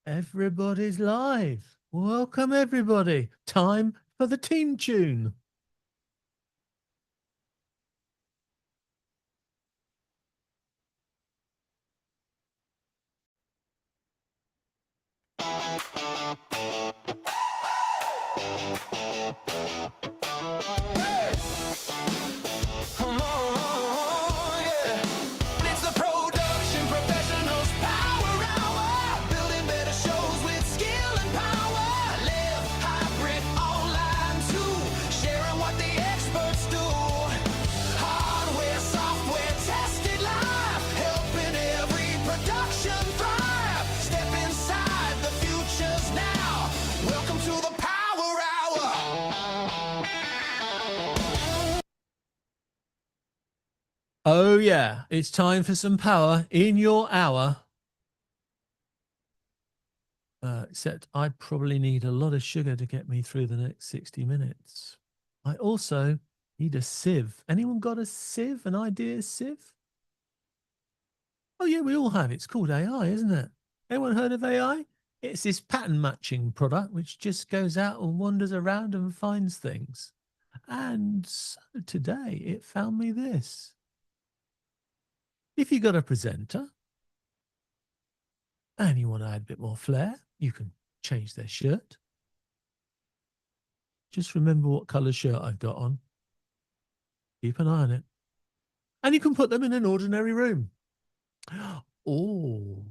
Everybody's live. Welcome, everybody. Time for the team tune. Oh, yeah. It's time for some power in your hour. Except I probably need a lot of sugar to get me through the next 60 minutes. I also need a sieve. Anyone got a sieve? An idea sieve? Oh, yeah, we all have. It's called AI, isn't it? Anyone heard of AI? It's this pattern matching product which just goes out and wanders around and finds things. And so today it found me this. If you got a presenter and you want to add a bit more flair, you can change their shirt. Just remember what colour shirt I've got on. Keep an eye on it. And you can put them in an ordinary room. Oh,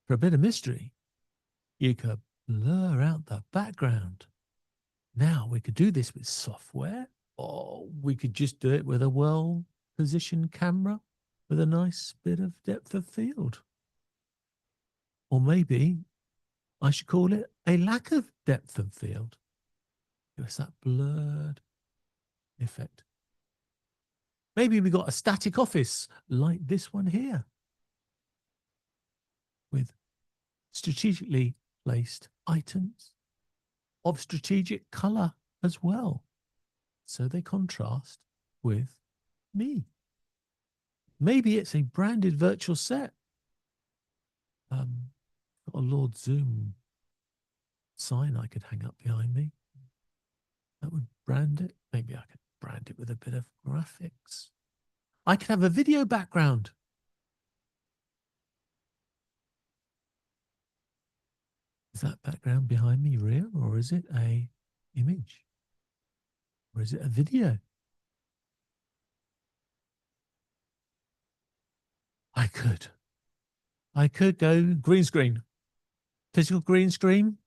for a bit of mystery, you could blur out the background. Now, we could do this with software, or we could just do it with a well-positioned camera with a nice bit of depth of field. Or maybe I should call it a lack of depth of field. Give us that blurred effect. Maybe we got a static office like this one here with strategically placed items of strategic color as well. So they contrast with me. Maybe it's a branded virtual set. Got a Lord Zoom sign I could hang up behind me. That would brand it. Maybe I could brand it with a bit of graphics. I could have a video background. Is that background behind me real, or is it a image? Or is it a video? I could go green screen. Physical green screen.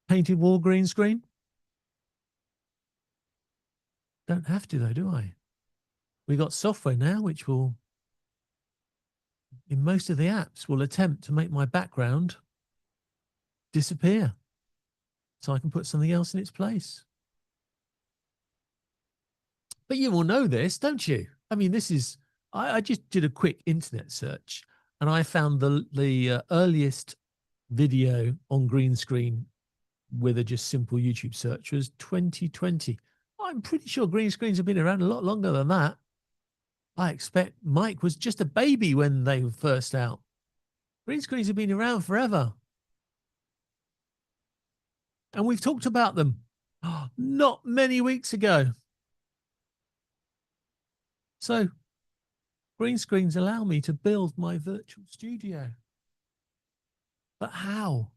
Painted wall green screen. Don't have to though, do I? We got software now which will, in most of the apps, will attempt to make my background disappear so I can put something else in its place. But you all know this, don't you? I mean, this is, I just did a quick internet search and I found the earliest video on green screen with a just simple YouTube search was 2020. I'm pretty sure green screens have been around a lot longer than that. I expect Mike was just a baby when they were first out. Green screens have been around forever. And we've talked about them not many weeks ago. So green screens allow me to build my virtual studio. But how?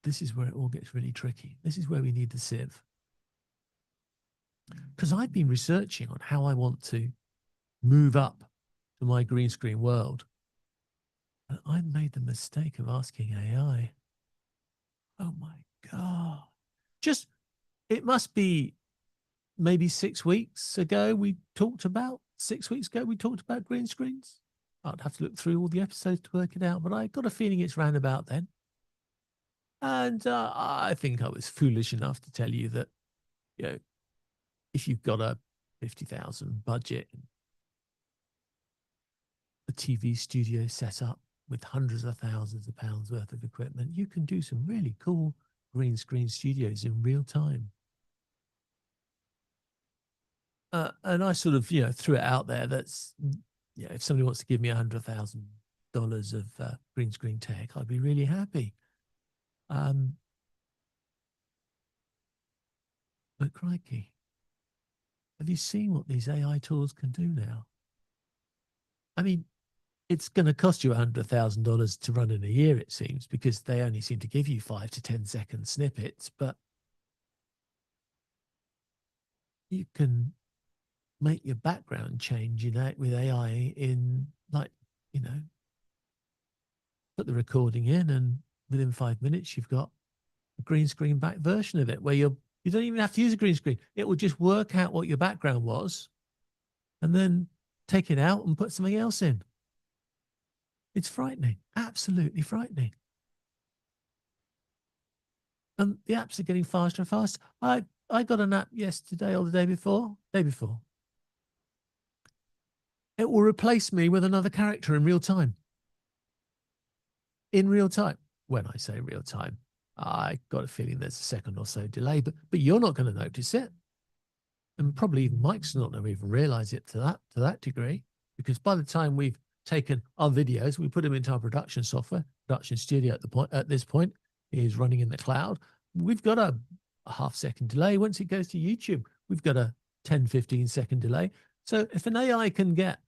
This is where it all gets really tricky. This is where we need the sieve. Because I've been researching on how I want to move up to my green screen world. And I made the mistake of asking AI. Oh my God. Just, it must be maybe 6 weeks ago we talked about, 6 weeks ago we talked about green screens. I'd have to look through all the episodes to work it out, but I got a feeling it's round about then. And I think I was foolish enough to tell you that, you know, if you've got a 50,000 budget, a TV studio set up with hundreds of thousands of pounds worth of equipment, you can do some really cool green screen studios in real time. And I sort of, threw it out there. That's, if somebody wants to give me $100,000 of green screen tech, I'd be really happy. But crikey, have you seen what these AI tools can do now? I mean, it's going to cost you $100,000 to run in a year, it seems, because they only seem to give you 5 to 10 second snippets. But you can make your background change, with AI in put the recording in, and within 5 minutes, you've got a green screen back version of it where you don't even have to use a green screen. It will just work out what your background was and then take it out and put something else in. It's frightening, absolutely frightening. And the apps are getting faster and faster. I got an app yesterday or the day before. It will replace me with another character in real time. In real time. When I say real time, I got a feeling there's a second or so delay, but you're not going to notice it. And probably even Mike's not going to even realize it to that degree, because by the time we've taken our videos, we put them into our production software, production studio at this point is running in the cloud. We've got a half-second delay. Once it goes to YouTube, we've got a 10, 15-second delay. So if an AI can get,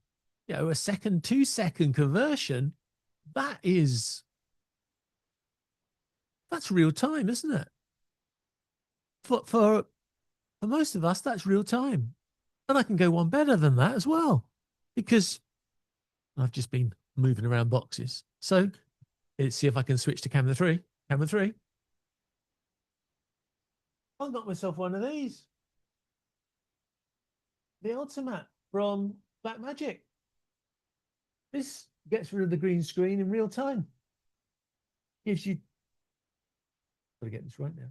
a 2-second conversion, that's real time, isn't it? For most of us, that's real time. And I can go one better than that as well, because I've just been moving around boxes. So let's see if I can switch to camera 3. Camera 3. I got myself one of these. The Ultimat from Blackmagic. This gets rid of the green screen in real time. Gives you, gotta get this right now.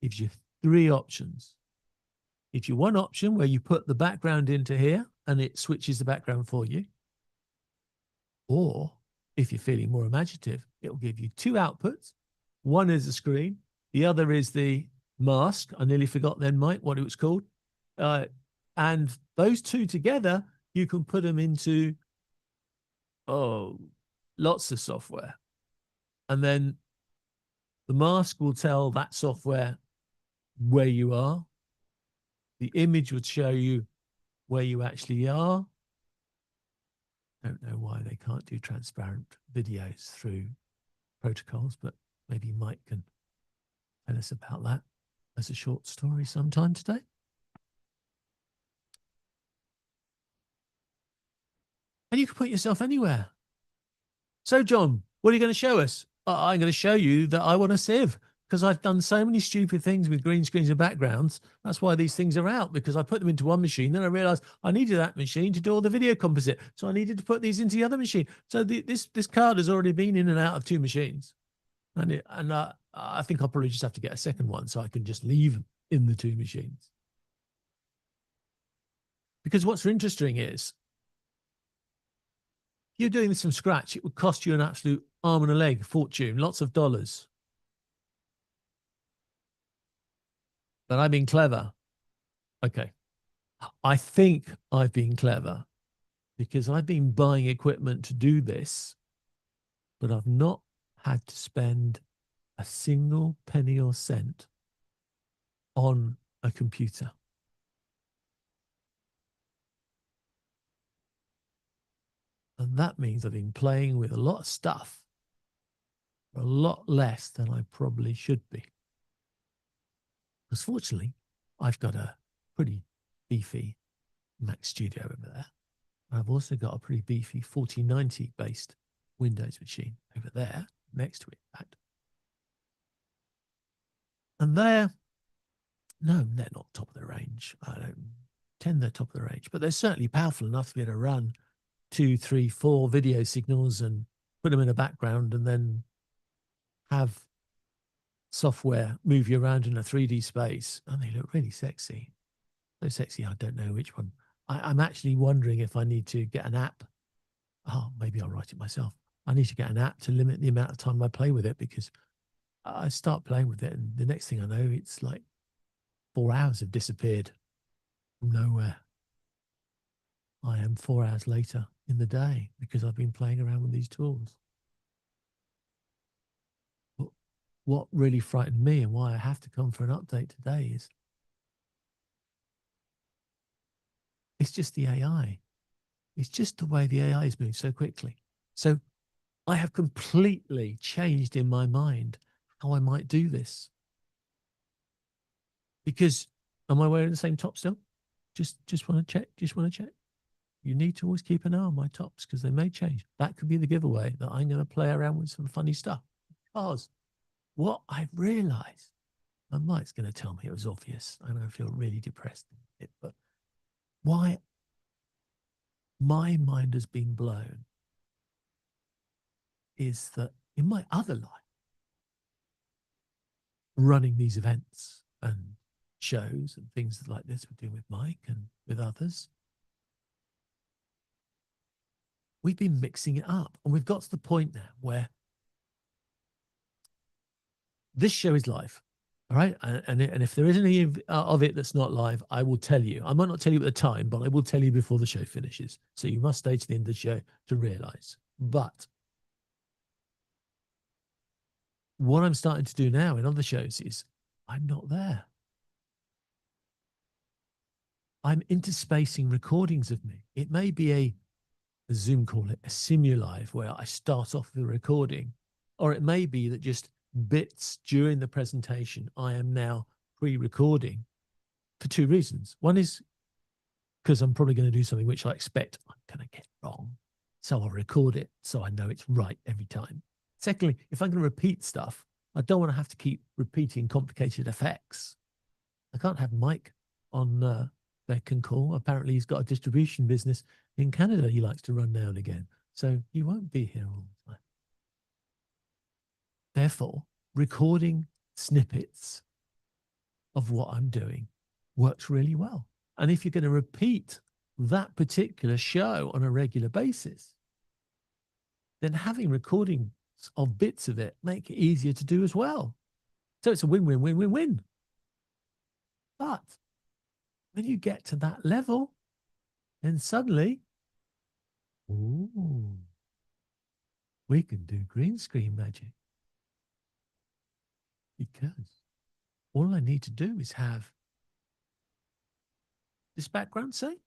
Gives you 3 options. Gives you one option where you put the background into here and it switches the background for you. Or if you're feeling more imaginative, it will give you 2 outputs. One is the screen. The other is the mask. I nearly forgot then, Mike, what it was called. And those 2 together, you can put them into, lots of software. And then the mask will tell that software where you are. The image would show you where you actually are. Don't know why they can't do transparent videos through protocols, but maybe Mike can tell us about that as a short story sometime today. And you can put yourself anywhere. So, John, what are you going to show us? I'm going to show you that I want a sieve, because I've done so many stupid things with green screens and backgrounds. That's why these things are out, because I put them into one machine. Then I realized I needed that machine to do all the video composite. So I needed to put these into the other machine. So this card has already been in and out of 2 machines. And I think I'll probably just have to get a second one so I can just leave in the 2 machines. Because what's interesting is, you're doing this from scratch, it would cost you an absolute arm and a leg fortune, lots of dollars. But I've been clever. Okay. I think I've been clever because I've been buying equipment to do this, but I've not had to spend a single penny or cent on a computer. And that means I've been playing with a lot of stuff for a lot less than I probably should be. Because fortunately, I've got a pretty beefy Mac Studio over there. I've also got a pretty beefy 4090 based Windows machine over there next to it. And they're not top of the range. I don't tend they're top of the range, but they're certainly powerful enough to be able to run 2, 3, 4 video signals and put them in a background and then have software move you around in a 3D space. And they look really sexy. So sexy, I don't know which one. I'm actually wondering if I need to get an app. Oh, maybe I'll write it myself. I need to get an app to limit the amount of time I play with it, because I start playing with it and the next thing I know, it's like 4 hours have disappeared. Nowhere. I am 4 hours later in the day because I've been playing around with these tools. But what really frightened me and why I have to come for an update today is it's just the AI. It's just the way the AI is moving so quickly. So I have completely changed in my mind how I might do this. Because am I wearing the same top still? Just want to check. Just want to check. You need to always keep an eye on my tops because they may change. That could be the giveaway that I'm going to play around with some funny stuff. Because what I realized, and Mike's going to tell me it was obvious, and I feel really depressed, but why my mind has been blown is that in my other life, running these events and shows and things like this we're doing with Mike and with others, we've been mixing it up. And we've got to the point now where this show is live. All right. And if there is any of it that's not live, I will tell you. I might not tell you at the time, but I will tell you before the show finishes. So you must stay to the end of the show to realize. But what I'm starting to do now in other shows is I'm not there. I'm interspacing recordings of me. It may be a Zoom call it, a simulive, where I start off the recording, or it may be that just bits during the presentation I am now pre-recording for two reasons. One is because I'm probably going to do something which I expect I'm going to get wrong. So I'll record it so I know it's right every time. Secondly, if I'm going to repeat stuff, I don't want to have to keep repeating complicated effects. I can't have Mike on beck and call. Apparently he's got a distribution business in Canada he likes to run now and again. So he won't be here all the time. Therefore, recording snippets of what I'm doing works really well. And if you're going to repeat that particular show on a regular basis, then having recordings of bits of it make it easier to do as well. So it's a win-win-win-win-win. But when you get to that level, then suddenly, ooh, we can do green screen magic. Because all I need to do is have this background, say,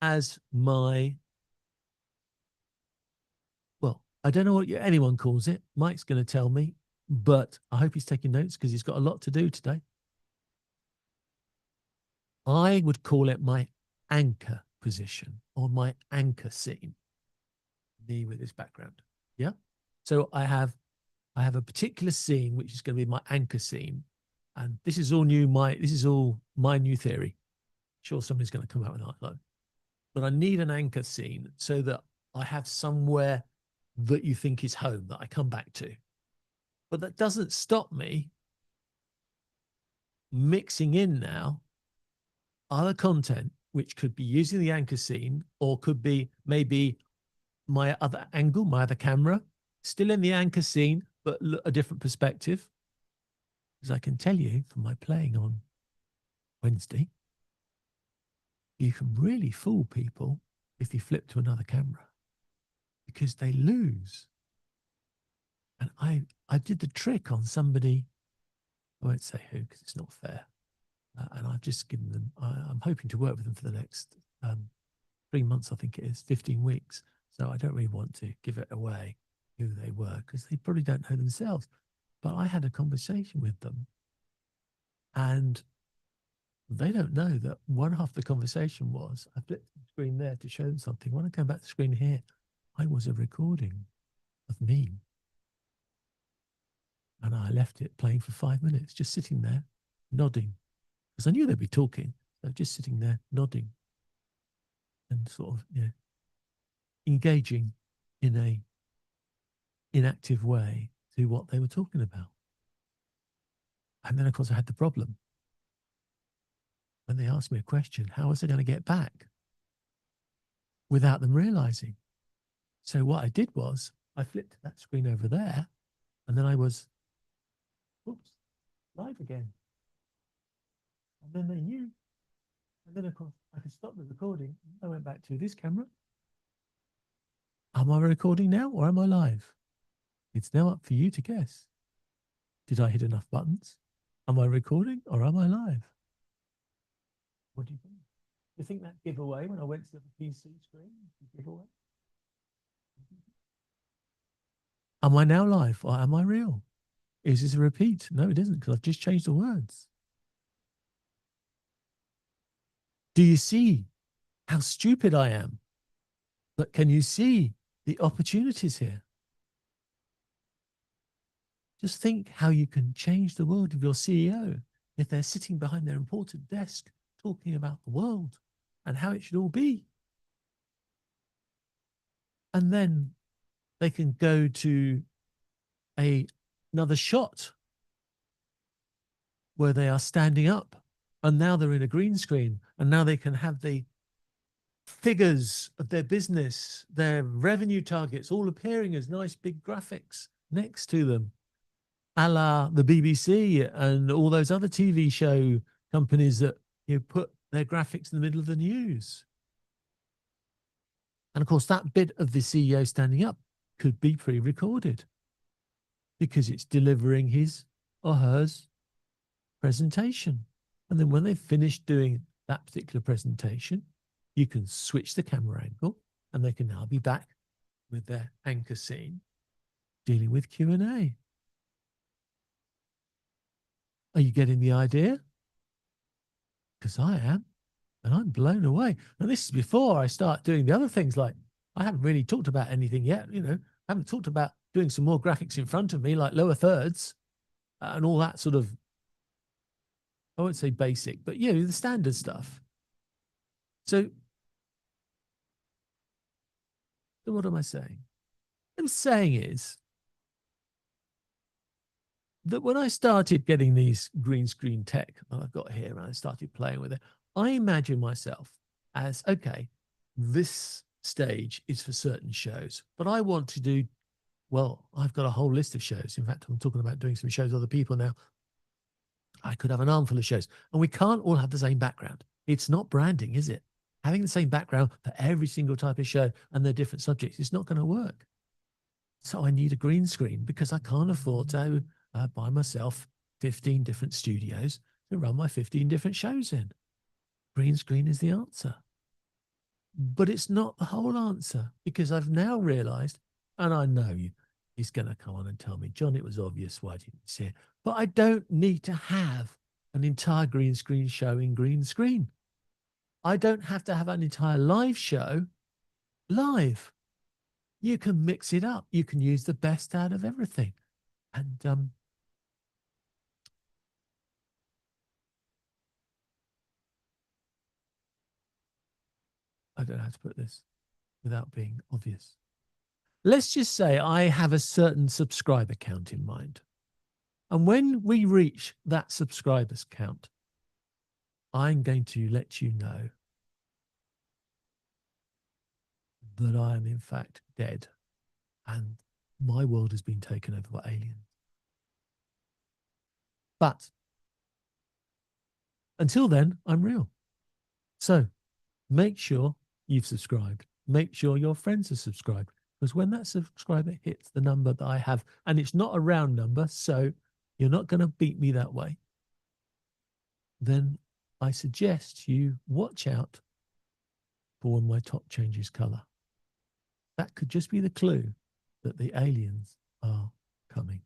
as my, well, I don't know what anyone calls it. Mike's going to tell me, but I hope he's taking notes because he's got a lot to do today. I would call it my anchor position or my anchor scene. Me with this background. Yeah. So I have a particular scene which is going to be my anchor scene. And this is all new. This is all my new theory. Sure, somebody's going to come out with that. But I need an anchor scene so that I have somewhere that you think is home that I come back to. But that doesn't stop me mixing in now other content, which could be using the anchor scene or could be maybe my other angle, my other camera, still in the anchor scene, but a different perspective. Because I can tell you from my playing on Wednesday, you can really fool people if you flip to another camera because they lose. And I did the trick on somebody, I won't say who because it's not fair. And I've just given them, I'm hoping to work with them for the next 3 months, I think it is, 15 weeks. So I don't really want to give it away who they were because they probably don't know themselves. But I had a conversation with them and they don't know that one half the conversation was, I flipped the screen there to show them something. When I came back to the screen here, I was a recording of me. And I left it playing for 5 minutes, just sitting there, nodding. Because I knew they'd be talking. So just sitting there, nodding. And sort of, engaging in a inactive way to what they were talking about. And then, of course, I had the problem. When they asked me a question, how was I going to get back without them realizing? So what I did was I flipped that screen over there and then I was, oops, live again. And then they knew. And then, of course, I could stop the recording. I went back to this camera. Am I recording now or am I live? It's now up for you to guess. Did I hit enough buttons? Am I recording or am I live? What do you think? Do you think that giveaway when I went to the PC screen? Giveaway? Am I now live or am I real? Is this a repeat? No, it isn't, because I've just changed the words. Do you see how stupid I am? But can you see the opportunities here? Just think how you can change the world of your CEO if they're sitting behind their important desk talking about the world and how it should all be. And then they can go to another shot where they are standing up, and now they're in a green screen, and now they can have the figures of their business, their revenue targets, all appearing as nice big graphics next to them, a la the BBC and all those other TV show companies that put their graphics in the middle of the news. And of course, that bit of the CEO standing up could be pre-recorded because it's delivering his or hers presentation. And then when they've finished doing that particular presentation, you can switch the camera angle and they can now be back with their anchor scene dealing with Q&A. Are you getting the idea? Because I am, and I'm blown away. And this is before I start doing the other things, like I haven't really talked about anything yet. I haven't talked about doing some more graphics in front of me, like lower thirds and all that sort of, I won't say basic, but the standard stuff. So what am I saying? What I'm saying is that when I started getting these green screen tech that I've got here and I started playing with it, I imagine myself as, okay, this stage is for certain shows, but I want to do, well, I've got a whole list of shows. In fact, I'm talking about doing some shows with other people now. I could have an armful of shows, and we can't all have the same background. It's not branding, is it? Having the same background for every single type of show and their different subjects, it's not going to work. So I need a green screen because I can't afford to buy myself 15 different studios to run my 15 different shows in. Green screen is the answer. But it's not the whole answer, because I've now realized, and I know he's going to come on and tell me, John, it was obvious, why didn't you see it? But I don't need to have an entire green screen show in green screen. I don't have to have an entire live show live. You can mix it up. You can use the best out of everything. And I don't know how to put this without being obvious. Let's just say I have a certain subscriber count in mind. And when we reach that subscribers count, I'm going to let you know that I am in fact dead and my world has been taken over by aliens. But until then, I'm real. So make sure you've subscribed. Make sure your friends are subscribed, because when that subscriber hits the number that I have, and it's not a round number, so you're not going to beat me that way, then I suggest you watch out for when my top changes color. That could just be the clue that the aliens are coming.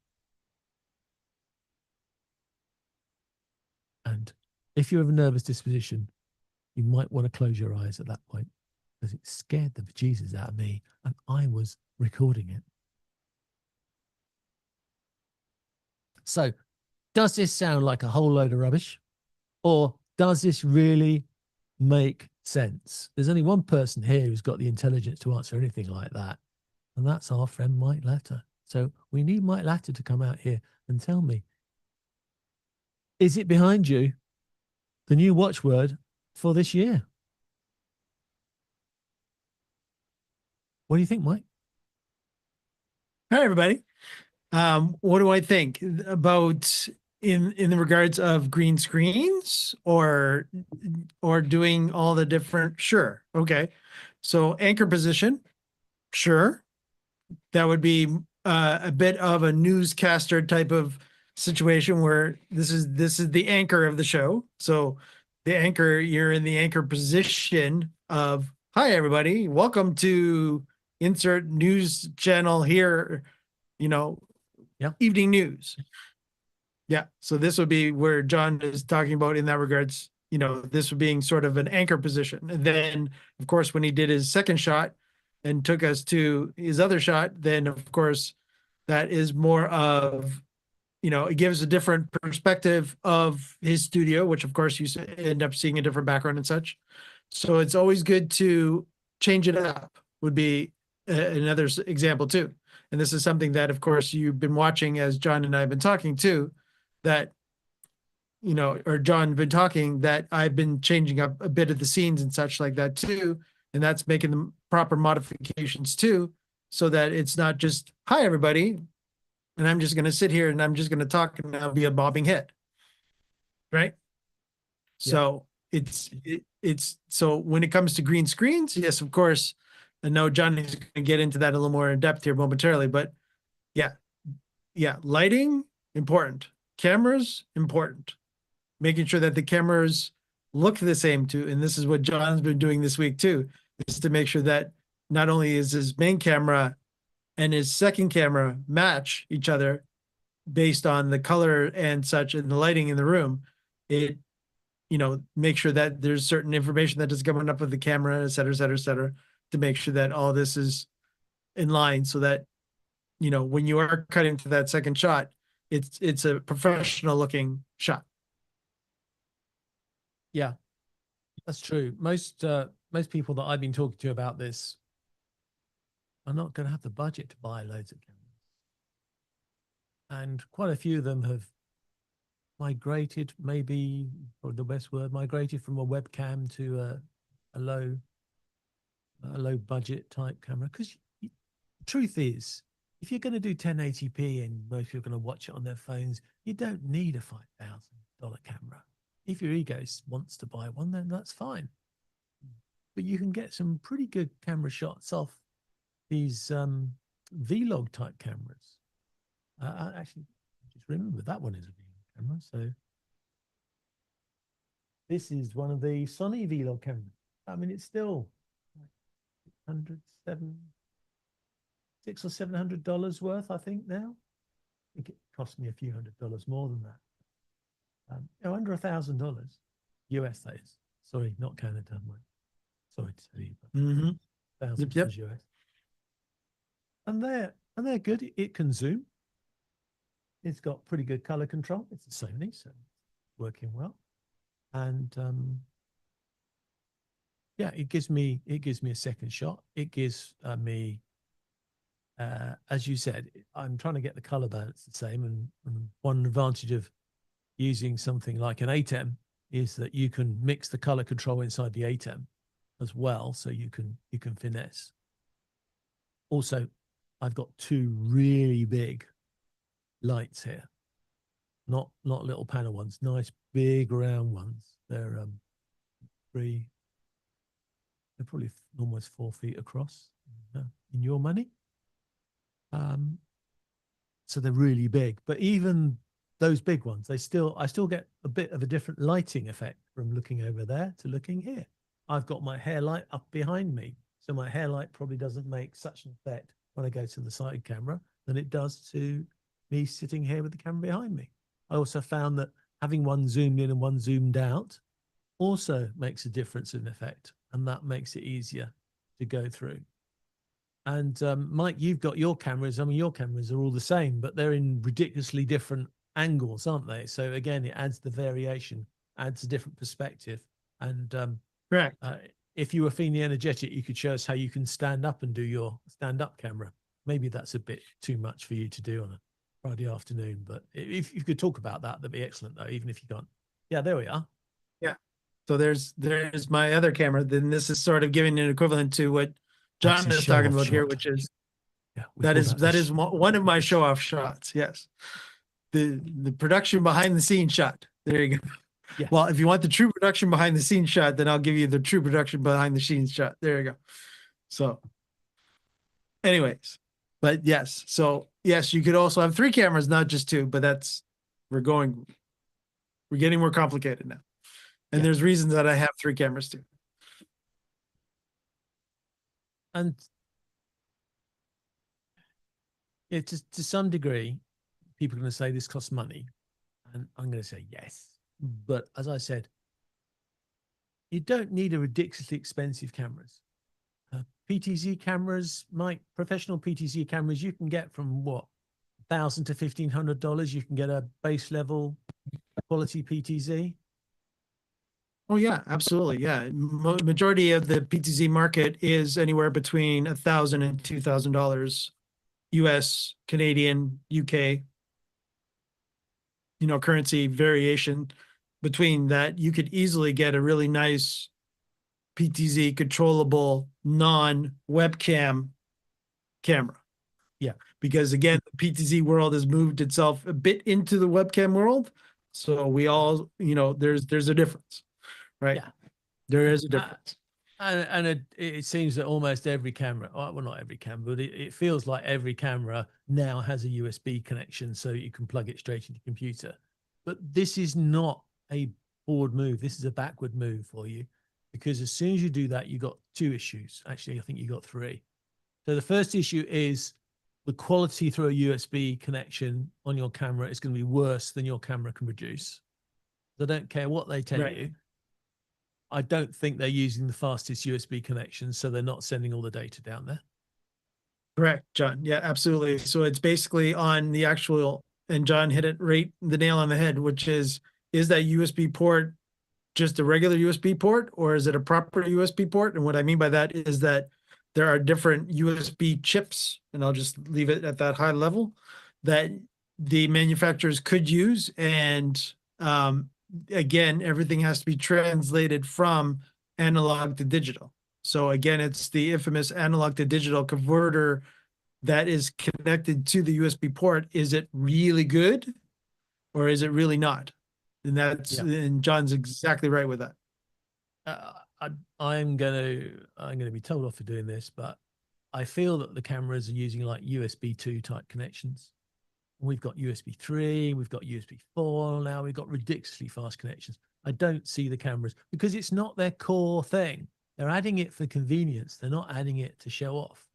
And if you're of a nervous disposition, you might want to close your eyes at that point, because it scared the bejesus out of me, and I was recording it. So does this sound like a whole load of rubbish, or does this really make sense? There's only one person here who's got the intelligence to answer anything like that, and that's our friend Mike Latter. So we need Mike Latter to come out here and tell me, is it behind you, the new watchword for this year? What do you think, Mike? Hi, everybody. What do I think about in the regards of green screens or doing all the different, sure. Okay. So anchor position, sure. That would be a bit of a newscaster type of situation where this is the anchor of the show. So the anchor, you're in the anchor position of, hi everybody, welcome to insert news channel here, you know, Yeah. evening news. Yeah. So this would be where John is talking about in that regards, you know, this being sort of an anchor position. And then, of course, when he did his second shot and took us to his other shot, then of course, that is more of, you know, it gives a different perspective of his studio, which of course you end up seeing a different background and such. So it's always good to change it up, would be another example too. And this is something that, of course, you've been watching as John and I have been talking too, that, you know, or John been talking, that I've been changing up a bit of the scenes and such like that too. And that's making the proper modifications too, so that it's not just, hi, everybody, and I'm just going to sit here and I'm just going to talk and I'll be a bobbing head. Right. Yeah. So it's so when it comes to green screens, yes, of course. I know Johnny's going to get into that a little more in depth here momentarily, but yeah. Lighting, important. Cameras, important. Making sure that the cameras look the same too. And this is what John's been doing this week too, is to make sure that not only is his main camera and his second camera match each other based on the color and such and the lighting in the room, it, you know, make sure that there's certain information that is coming up with the camera, et cetera, et cetera, et cetera, to make sure that all this is in line so that, you know, when you are cutting to that second shot, it's a professional looking shot. Yeah, that's true. Most people that I've been talking to about this are not going to have the budget to buy loads of cameras. And quite a few of them have migrated, maybe, or the best word, migrated from a webcam to a low budget type camera. Because the truth is, if you're going to do 1080p and most people are going to watch it on their phones, you don't need a $5,000 camera. If your ego wants to buy one, then that's fine. But you can get some pretty good camera shots off these Vlog type cameras. I actually just remember that one is a Vlog camera. So this is one of the Sony Vlog cameras. I mean, it's still like $600 or $700 worth, I think now. I think it cost me a few $100 more than that. Under $1,000 US, that is. Sorry, not Canada, Mike. Sorry to tell you, but thousands Yep. US. And they're good. It can zoom. It's got pretty good color control. It's a Sony, so it's working well. And yeah, it gives me a second shot. It gives me, as you said, I'm trying to get the color balance the same. And one advantage of using something like an ATEM is that you can mix the color control inside the ATEM as well, so you can finesse. Also, I've got two really big lights here, not little panel ones, nice big round ones. They're probably almost 4 feet across in your money. So they're really big, but even those big ones, I still get a bit of a different lighting effect from looking over there to looking here. I've got my hair light up behind me, so my hair light probably doesn't make such an effect when I go to the side camera than it does to me sitting here with the camera behind me. I also found that having one zoomed in and one zoomed out also makes a difference in effect, and that makes it easier to go through. And Mike, you've got your cameras. I mean, your cameras are all the same, but they're in ridiculously different angles, aren't they? So again, it adds the variation, adds a different perspective. And Correct. If you were feeling energetic, you could show us how you can stand up and do your stand-up camera. Maybe that's a bit too much for you to do on a Friday afternoon, but if you could talk about that, that'd be excellent, though, even if you can't. Yeah, there we are. Yeah. So there's my other camera. Then this is sort of giving an equivalent to what John is talking about here, which is that is one of my show-off shots. Yes. the production behind the scenes shot. There you go. Yeah. Well, if you want the true production behind the scenes shot, then I'll give you the true production behind the scenes shot. There you go. So anyways, but yes, so yes, you could also have 3 cameras, not just 2, but we're getting more complicated now. And Yeah. there's reasons that I have 3 cameras too. And to some degree, people are going to say this costs money. And I'm going to say yes. But as I said, you don't need a ridiculously expensive cameras. PTZ cameras, professional PTZ cameras, you can get from what, $1,000 to $1,500. You can get a base level quality PTZ. Oh yeah, absolutely. Yeah. Majority of the PTZ market is anywhere between $1,000 and $2,000 US, Canadian, UK, currency variation between that. You could easily get a really nice PTZ controllable non-webcam camera. Yeah. Because again, the PTZ world has moved itself a bit into the webcam world. So we all, there's a difference, right? Yeah. There is a difference. And it seems that almost every camera, well, not every camera, but it feels like every camera now has a USB connection so you can plug it straight into your computer. But this is not a forward move. This is a backward move for you, because as soon as you do that, you got 2 issues. Actually, I think you got 3. So the first issue is the quality through a USB connection on your camera is going to be worse than your camera can produce. I don't care what they tell you. I don't think they're using the fastest USB connection, so they're not sending all the data down there. Correct, John. Yeah, absolutely. So it's basically on the actual, and John hit it right the nail on the head, which is that USB port just a regular USB port, or is it a proper USB port? And what I mean by that is that there are different USB chips, and I'll just leave it at that high level, that the manufacturers could use. And again, everything has to be translated from analog to digital. So again, it's the infamous analog to digital converter that is connected to the USB port. Is it really good, or is it really not? And and John's exactly right with that. I'm gonna be told off for doing this, but I feel that the cameras are using like USB 2 type connections. We've got USB 3, we've got USB 4 now, we've got ridiculously fast connections. I don't see the cameras because it's not their core thing. They're adding it for convenience. They're not adding it to show off.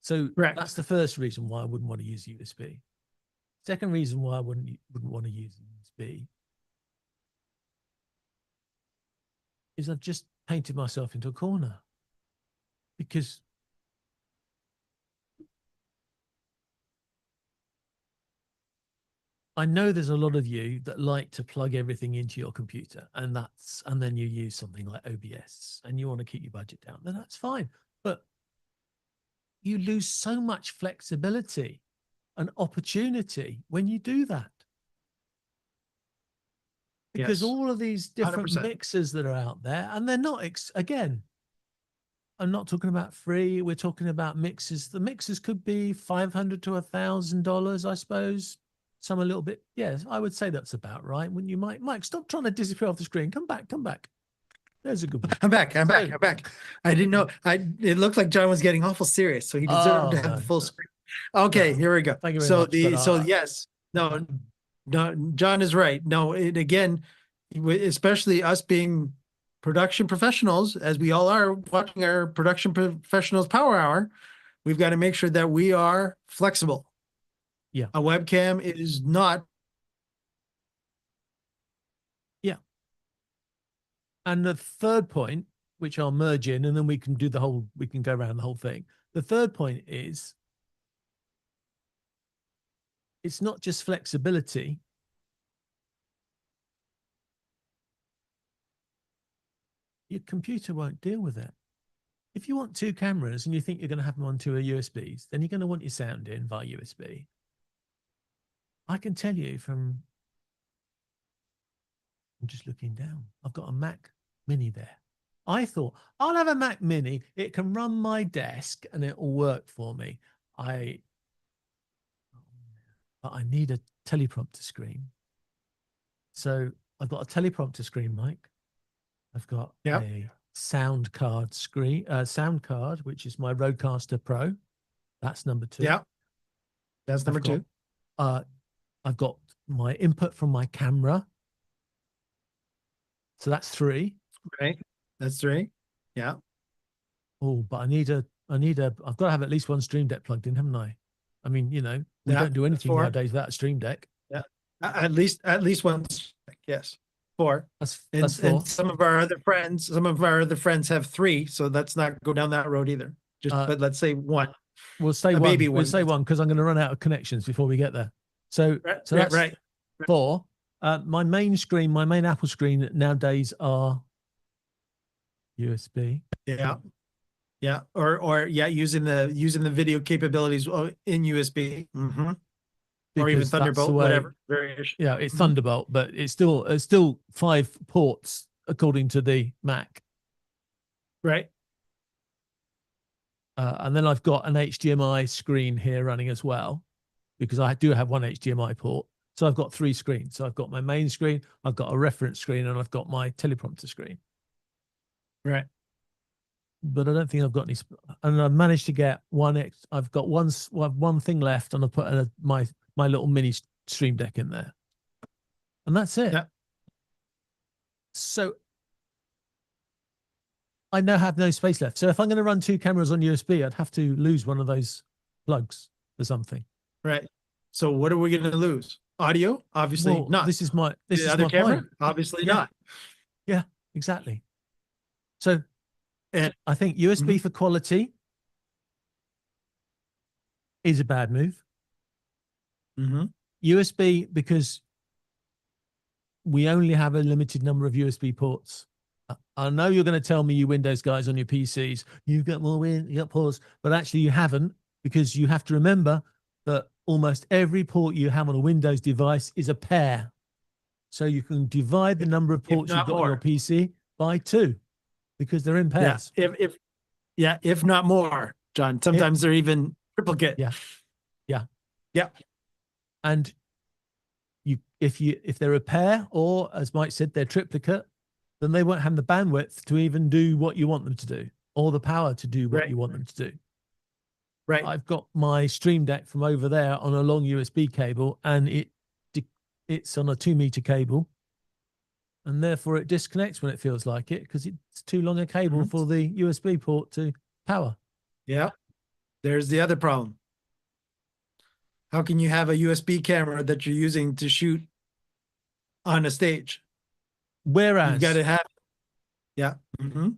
So that's the first reason why I wouldn't want to use USB. Second reason why I wouldn't want to use USB is I've just painted myself into a corner, because I know there's a lot of you that like to plug everything into your computer, and then you use something like OBS and you want to keep your budget down, then that's fine. But you lose so much flexibility and opportunity when you do that. Because all of these different 100%. mixers that are out there, and they're not, again, I'm not talking about free. We're talking about mixers. The mixers could be $500 to $1,000, I suppose. Some a little bit. Yes, I would say that's about right. When you Mike, stop trying to disappear off the screen. Come back. There's a good one. I'm back. I didn't know. It looked like John was getting awful serious, so he deserved to have the full screen. Okay, here we go. Thank you very much. Yes, no, John is right. No, again, especially us being production professionals, as we all are watching our production professionals power hour, we've got to make sure that we are flexible. Yeah. A webcam is not. Yeah. And the third point, which I'll merge in, and then we can go around the whole thing. The third point is, it's not just flexibility. Your computer won't deal with it. If you want 2 cameras and you think you're going to have them on 2 USBs, then you're going to want your sound in via USB. I can tell you I'm just looking down. I've got a Mac Mini there. I thought I'll have a Mac Mini. It can run my desk and it will work for me. But I need a teleprompter screen. So I've got a teleprompter screen, Mike. I've got Yep. a sound card screen, sound card, which is my Rodecaster Pro. That's number 2. Yeah. That's number I've got, 2. I've got my input from my camera. So that's 3. Right. That's 3. Yeah. Oh, but I've got to have at least one Stream Deck plugged in, haven't I? I mean, you know, we Yeah, don't do that's anything 4. nowadays without a Stream Deck. At least one. Yes. 4. That's 4. And some of our other friends have 3. So let's not go down that road either. But let's say 1. We'll say a one. baby We'll one. say 1 because I'm going to run out of connections before we get there. So, so that's right. 4. My main screen, my main Apple screen nowadays are USB. Yeah. Yeah. Or using the video capabilities in USB. Mm-hmm. Or even Because that's the Thunderbolt, way- whatever variation. Yeah, it's Mhm. Thunderbolt, but it's still 5 ports according to the Mac. Right. And then I've got an HDMI screen here running as well, because I do have one HDMI port. So I've got 3 screens. So I've got my main screen, I've got a reference screen, and I've got my teleprompter screen. Right. But I don't think I've got any. And I've managed to get I've got one thing left, and I put my little mini Stream Deck in there, and that's it. Yeah. So I now have no space left. So if I'm going to run 2 cameras on USB, I'd have to lose one of those plugs for something. Right. So what are we going to lose? Audio? Obviously Well, not. This is my other camera? point. Obviously Yeah. not. Yeah, exactly. So And I think USB for quality is a bad move. mm-hmm. USB because we only have a limited number of USB ports. I know you're going to tell me, you Windows guys on your PCs, you've got more you got ports, but actually you haven't, because you have to remember that almost every port you have on a Windows device is a pair. So you can divide the number of ports you've not got on your more. PC by 2 because they're in Yeah. pairs. If not more, John. Sometimes they're even triplicate. Yeah. Yeah. And if they're a pair, or as Mike said, they're triplicate, then they won't have the bandwidth to even do what you want them to do, or the power to do what Right. you want them to do. Right. I've got my Stream Deck from over there on a long USB cable, and it's on a 2-meter cable, and therefore it disconnects when it feels like it, because it's too long a cable Mhm. for the USB port to power. Yeah. There's the other problem. How can you have a USB camera that you're using to shoot on a stage? Whereas You've got to have. Yeah. Mm-hmm.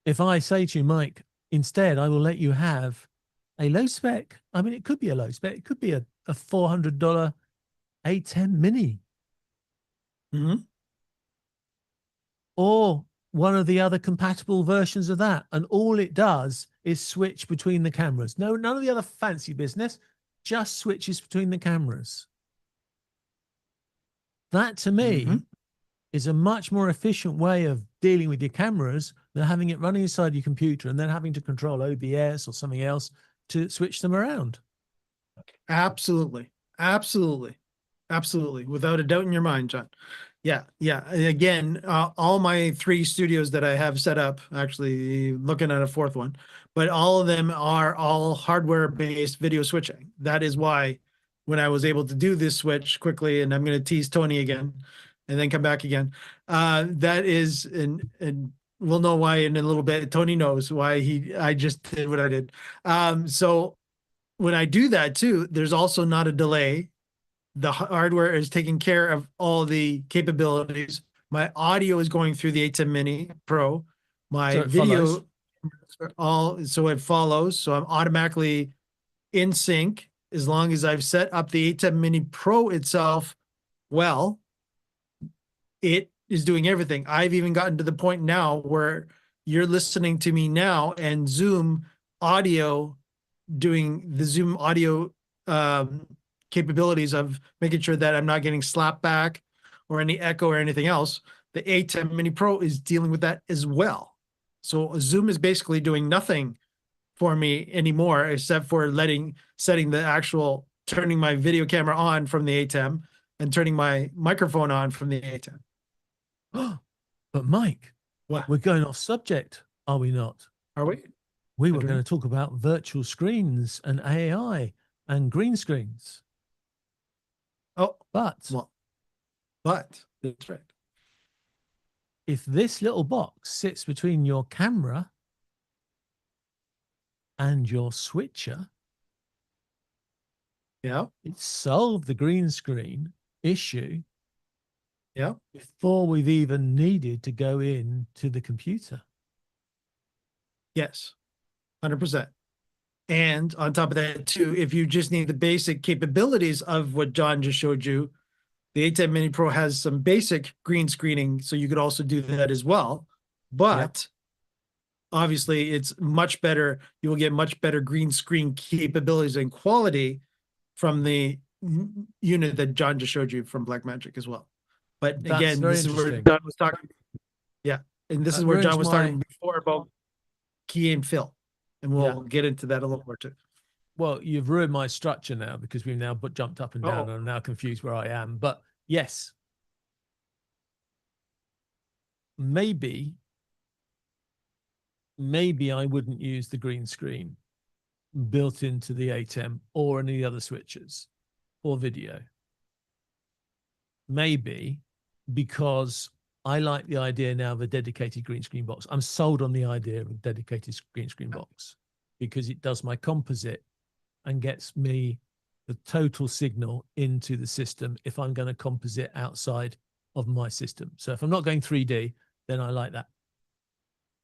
if I say to you, Mike, instead, I will let you have a low spec. I mean, it could be a low spec. It could be a $400 A10 mini, Mm-hmm. or one of the other compatible versions of that. And all it does is switch between the cameras. No, none of the other fancy business, just switches between the cameras. That to me Mhm. is a much more efficient way of dealing with your cameras than having it running inside your computer and then having to control OBS or something else to switch them around. Absolutely. Absolutely. Absolutely. Without a doubt in your mind, John. Yeah. Yeah. And again, all my 3 studios that I have set up, actually looking at a 4th one, but all of them are all hardware based video switching. That is why when I was able to do this switch quickly, and I'm going to tease Tony again and then come back again. That is, and we'll know why in a little bit. Tony knows why I just did what I did. So when I do that too, there's also not a delay. The hardware is taking care of all the capabilities. My audio is going through the A10 Mini Pro. My So it video follows. so it follows. So I'm automatically in sync as long as I've set up the A10 Mini Pro itself well. It is doing everything. I've even gotten to the point now where you're listening to me now and Zoom audio doing the Zoom audio capabilities of making sure that I'm not getting slapped back or any echo or anything else. The A10 Mini Pro is dealing with that as well. So Zoom is basically doing nothing for me anymore except for setting the actual turning my video camera on from the ATEM and turning my microphone on from the ATEM. But Mike, What? we're going off subject, are we not? Are we? We I were don't going know. to talk about virtual screens and AI and green screens. Oh, But well, but that's right. if this little box sits between your camera and your switcher, Yeah. it solved the green screen issue Yeah. before we've even needed to go in to the computer. Yes. 100%. And on top of that, too, if you just need the basic capabilities of what John just showed you, the ATEM Mini Pro has some basic green screening, so you could also do that as well. But obviously, it's much better. You will get much better green screen capabilities and quality from the unit that John just showed you from Blackmagic as well. But That's again, very this is where interesting. John was talking. Yeah, and this That is where John ruins was my- talking before about key and fill, and we'll get into that a little more too. Well, you've ruined my structure now because we've now jumped up and down and I'm now confused where I am. But yes, maybe I wouldn't use the green screen built into the ATEM or any other switches for video. Maybe because I like the idea now of a dedicated green screen box. I'm sold on the idea of a dedicated green screen box because it does my composite and gets me the total signal into the system if I'm going to composite outside of my system. So if I'm not going 3D, then I like that.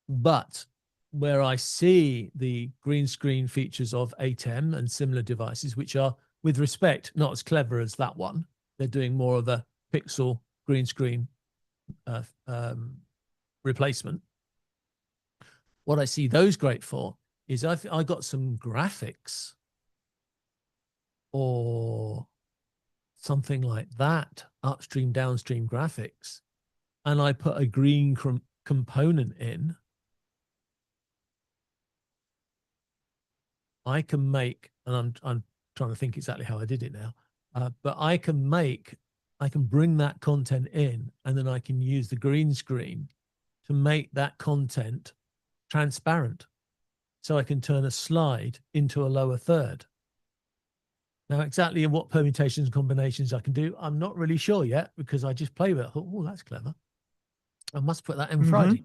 But where I see the green screen features of ATEM and similar devices, which are, with respect, not as clever as that one, they're doing more of a pixel green screen replacement. What I see those great for is I got some graphics or something like that, upstream, downstream graphics, and I put a green component in, I can make, and I'm trying to think exactly how I did it now, but I can bring that content in, and then I can use the green screen to make that content transparent. So I can turn a slide into a lower third. Now, exactly in what permutations and combinations I can do, I'm not really sure yet because I just play with it. Oh, that's clever. I must put that in Friday.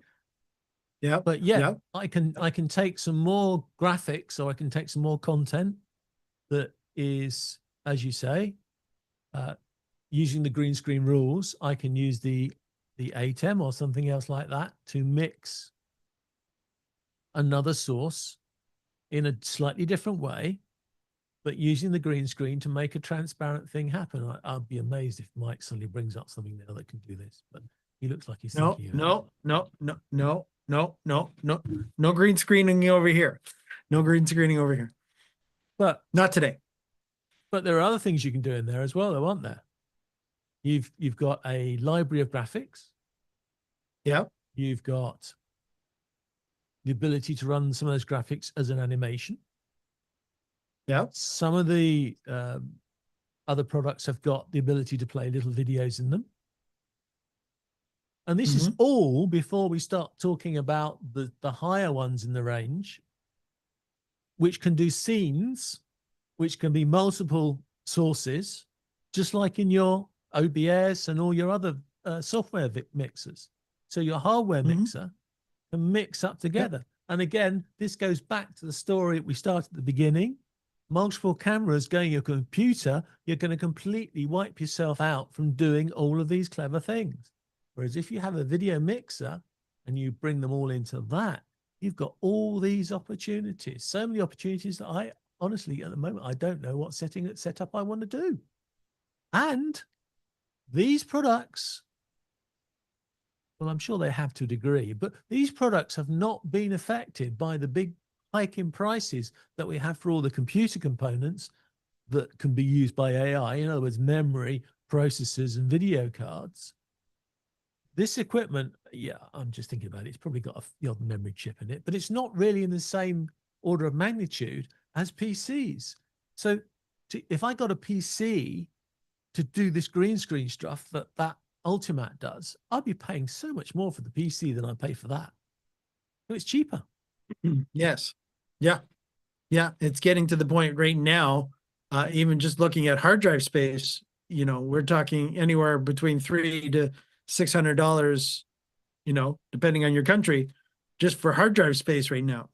Yeah. But yeah, I can take some more graphics, or I can take some more content that is, as you say, using the green screen rules. I can use the ATEM or something else like that to mix another source in a slightly different way, but using the green screen to make a transparent thing happen. I'll be amazed if Mike suddenly brings up something now that can do this, but he looks like he's thinking of it. No green screening over here. No green screening over here. But not today. But there are other things you can do in there as well, though, aren't there? You've got a library of graphics. Yeah. You've got the ability to run some of those graphics as an animation. Yeah. Some of the other products have got the ability to play little videos in them. And this is all before we start talking about the higher ones in the range, which can do scenes, which can be multiple sources, just like in your OBS and all your other software mixers. So your hardware mixer can mix up together. Yep. And again, this goes back to the story we started at the beginning. Multiple cameras going your computer, you're going to completely wipe yourself out from doing all of these clever things. Whereas if you have a video mixer and you bring them all into that, you've got all these opportunities. So many opportunities that I honestly, at the moment, I don't know what setup I want to do. And these products, well, I'm sure they have to a degree, but these products have not been affected by the big hike in prices that we have for all the computer components that can be used by AI. In other words, memory, processors, and video cards. This equipment, yeah, I'm just thinking about it. It's probably got the odd memory chip in it, but it's not really in the same order of magnitude as PCs. So if I got a PC to do this green screen stuff that Ultimatte does, I'd be paying so much more for the PC than I pay for that. So it's cheaper. Yes. Yeah. Yeah. It's getting to the point right now, even just looking at hard drive space, you know, we're talking anywhere between $300 to $600, you know, depending on your country, just for hard drive space right now.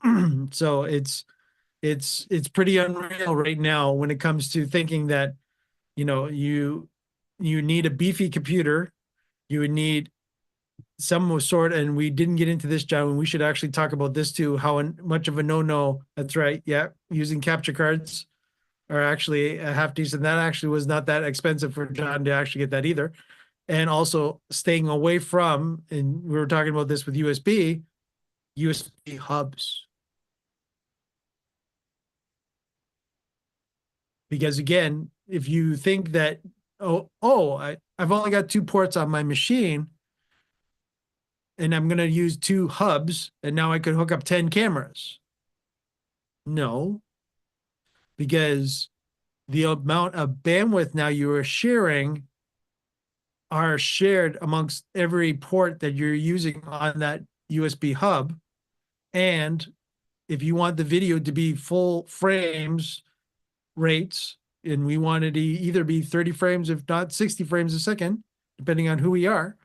So it's pretty unreal right now when it comes to thinking that, you know, you need a beefy computer, you would need some sort, and we didn't get into this, John, and we should actually talk about this too, how much of a no-no, that's right, yeah, using capture cards are actually a half decent. That actually was not that expensive for John to actually get that either. And also staying away from, and we were talking about this with USB hubs. Because again, if you think that, I've only got 2 ports on my machine, and I'm going to use 2 hubs, and now I could hook up 10 cameras. No, because the amount of bandwidth now you are sharing are shared amongst every port that you're using on that USB hub. And if you want the video to be full frames rates, and we want it to either be 30 frames, if not 60 frames a second, depending on who we are,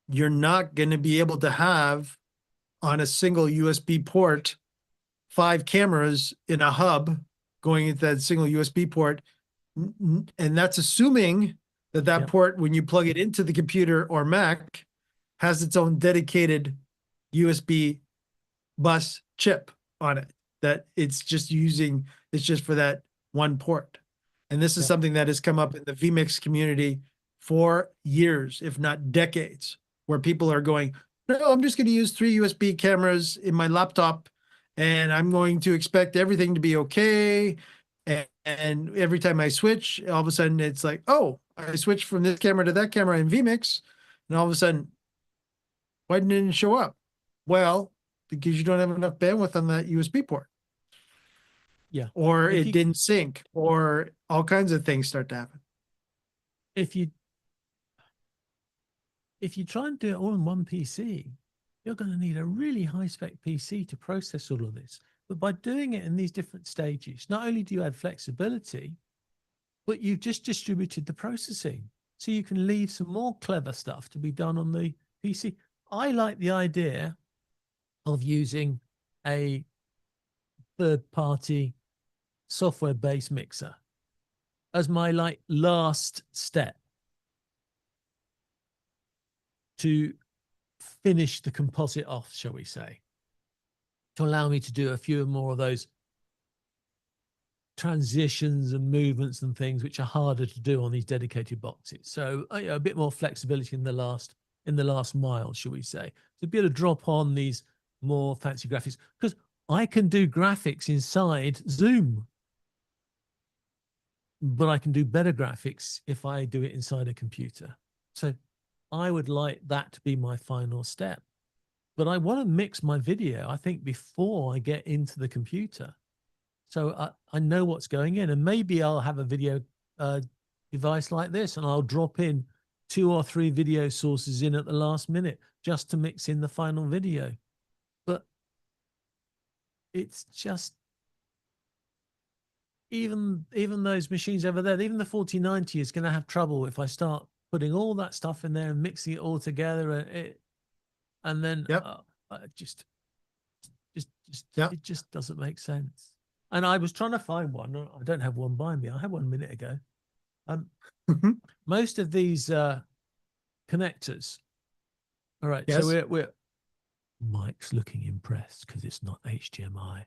you're not going to be able to have on a single USB port 5 cameras in a hub going into that single USB port. And that's assuming that Yep. port, when you plug it into the computer or Mac, has its own dedicated USB bus chip on it, that it's just for that one port. And this is Yep. something that has come up in the vMix community for years, if not decades, where people are going, no, I'm just going to use 3 USB cameras in my laptop, and I'm going to expect everything to be okay. And every time I switch, all of a sudden it's like, oh, I switched from this camera to that camera in vMix, and all of a sudden, why didn't it show up? Well, because you don't have enough bandwidth on that USB port. Yeah. Or If it you- didn't sync, or all kinds of things start to happen. If you try and do it all in one PC, you're going to need a really high spec PC to process all of this. But by doing it in these different stages, not only do you add flexibility, but you've just distributed the processing. So you can leave some more clever stuff to be done on the PC. I like the idea of using a third-party software-based mixer as my last step to finish the composite off, shall we say, to allow me to do a few more of those transitions and movements and things which are harder to do on these dedicated boxes. So a bit more flexibility in the last mile, shall we say, to be able to drop on these more fancy graphics, because I can do graphics inside Zoom, but I can do better graphics if I do it inside a computer. So I would like that to be my final step. But I want to mix my video, I think, before I get into the computer. So I know what's going in, and maybe I'll have a video device like this, and I'll drop in 2 or 3 video sources in at the last minute just to mix in the final video. But it's just, even those machines over there, even the 4090 is going to have trouble if I start putting all that stuff in there and mixing it all together. And then Yep. It just doesn't make sense. And I was trying to find one. I don't have one by me. I had one a minute ago. Most of these connectors. All right. Yes. So we're Mike's looking impressed because it's not HDMI.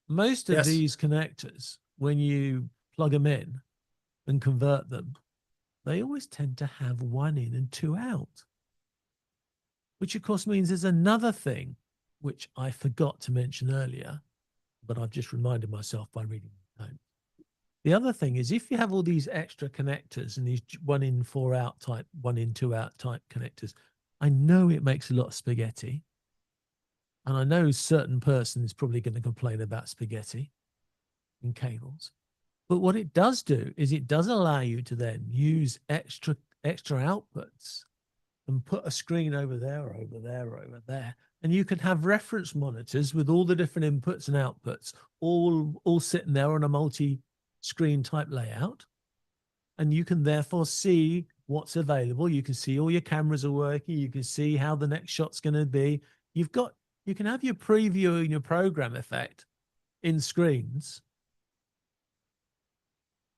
Most of Yes. these connectors, when you plug them in and convert them, they always tend to have 1 in and 2 out, which of course means there's another thing which I forgot to mention earlier, but I've just reminded myself by reading the note. The other thing is, if you have all these extra connectors and these 1 in 4 out type, 1 in 2 out type connectors, I know it makes a lot of spaghetti. And I know a certain person is probably going to complain about spaghetti and cables. But what it does do is it does allow you to then use extra outputs and put a screen over there, over there, over there. And you can have reference monitors with all the different inputs and outputs, all sitting there on a multi-screen type layout. And you can therefore see what's available. You can see all your cameras are working. You can see how the next shot's going to be. You can have your preview and your program effect in screens.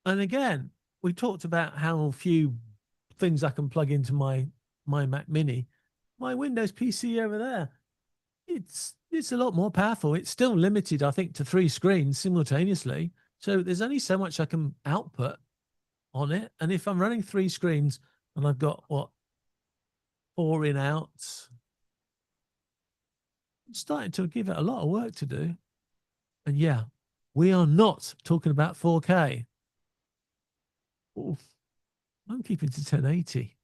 And again, we talked about how few things I can plug into my Mac Mini. My Windows PC over there, it's a lot more powerful. It's still limited, I think, to 3 screens simultaneously. So there's only so much I can output on it. And if I'm running 3 screens and I've got 4 in outs, I'm starting to give it a lot of work to do. And yeah, we are not talking about 4K. Oof. I'm keeping to 1080.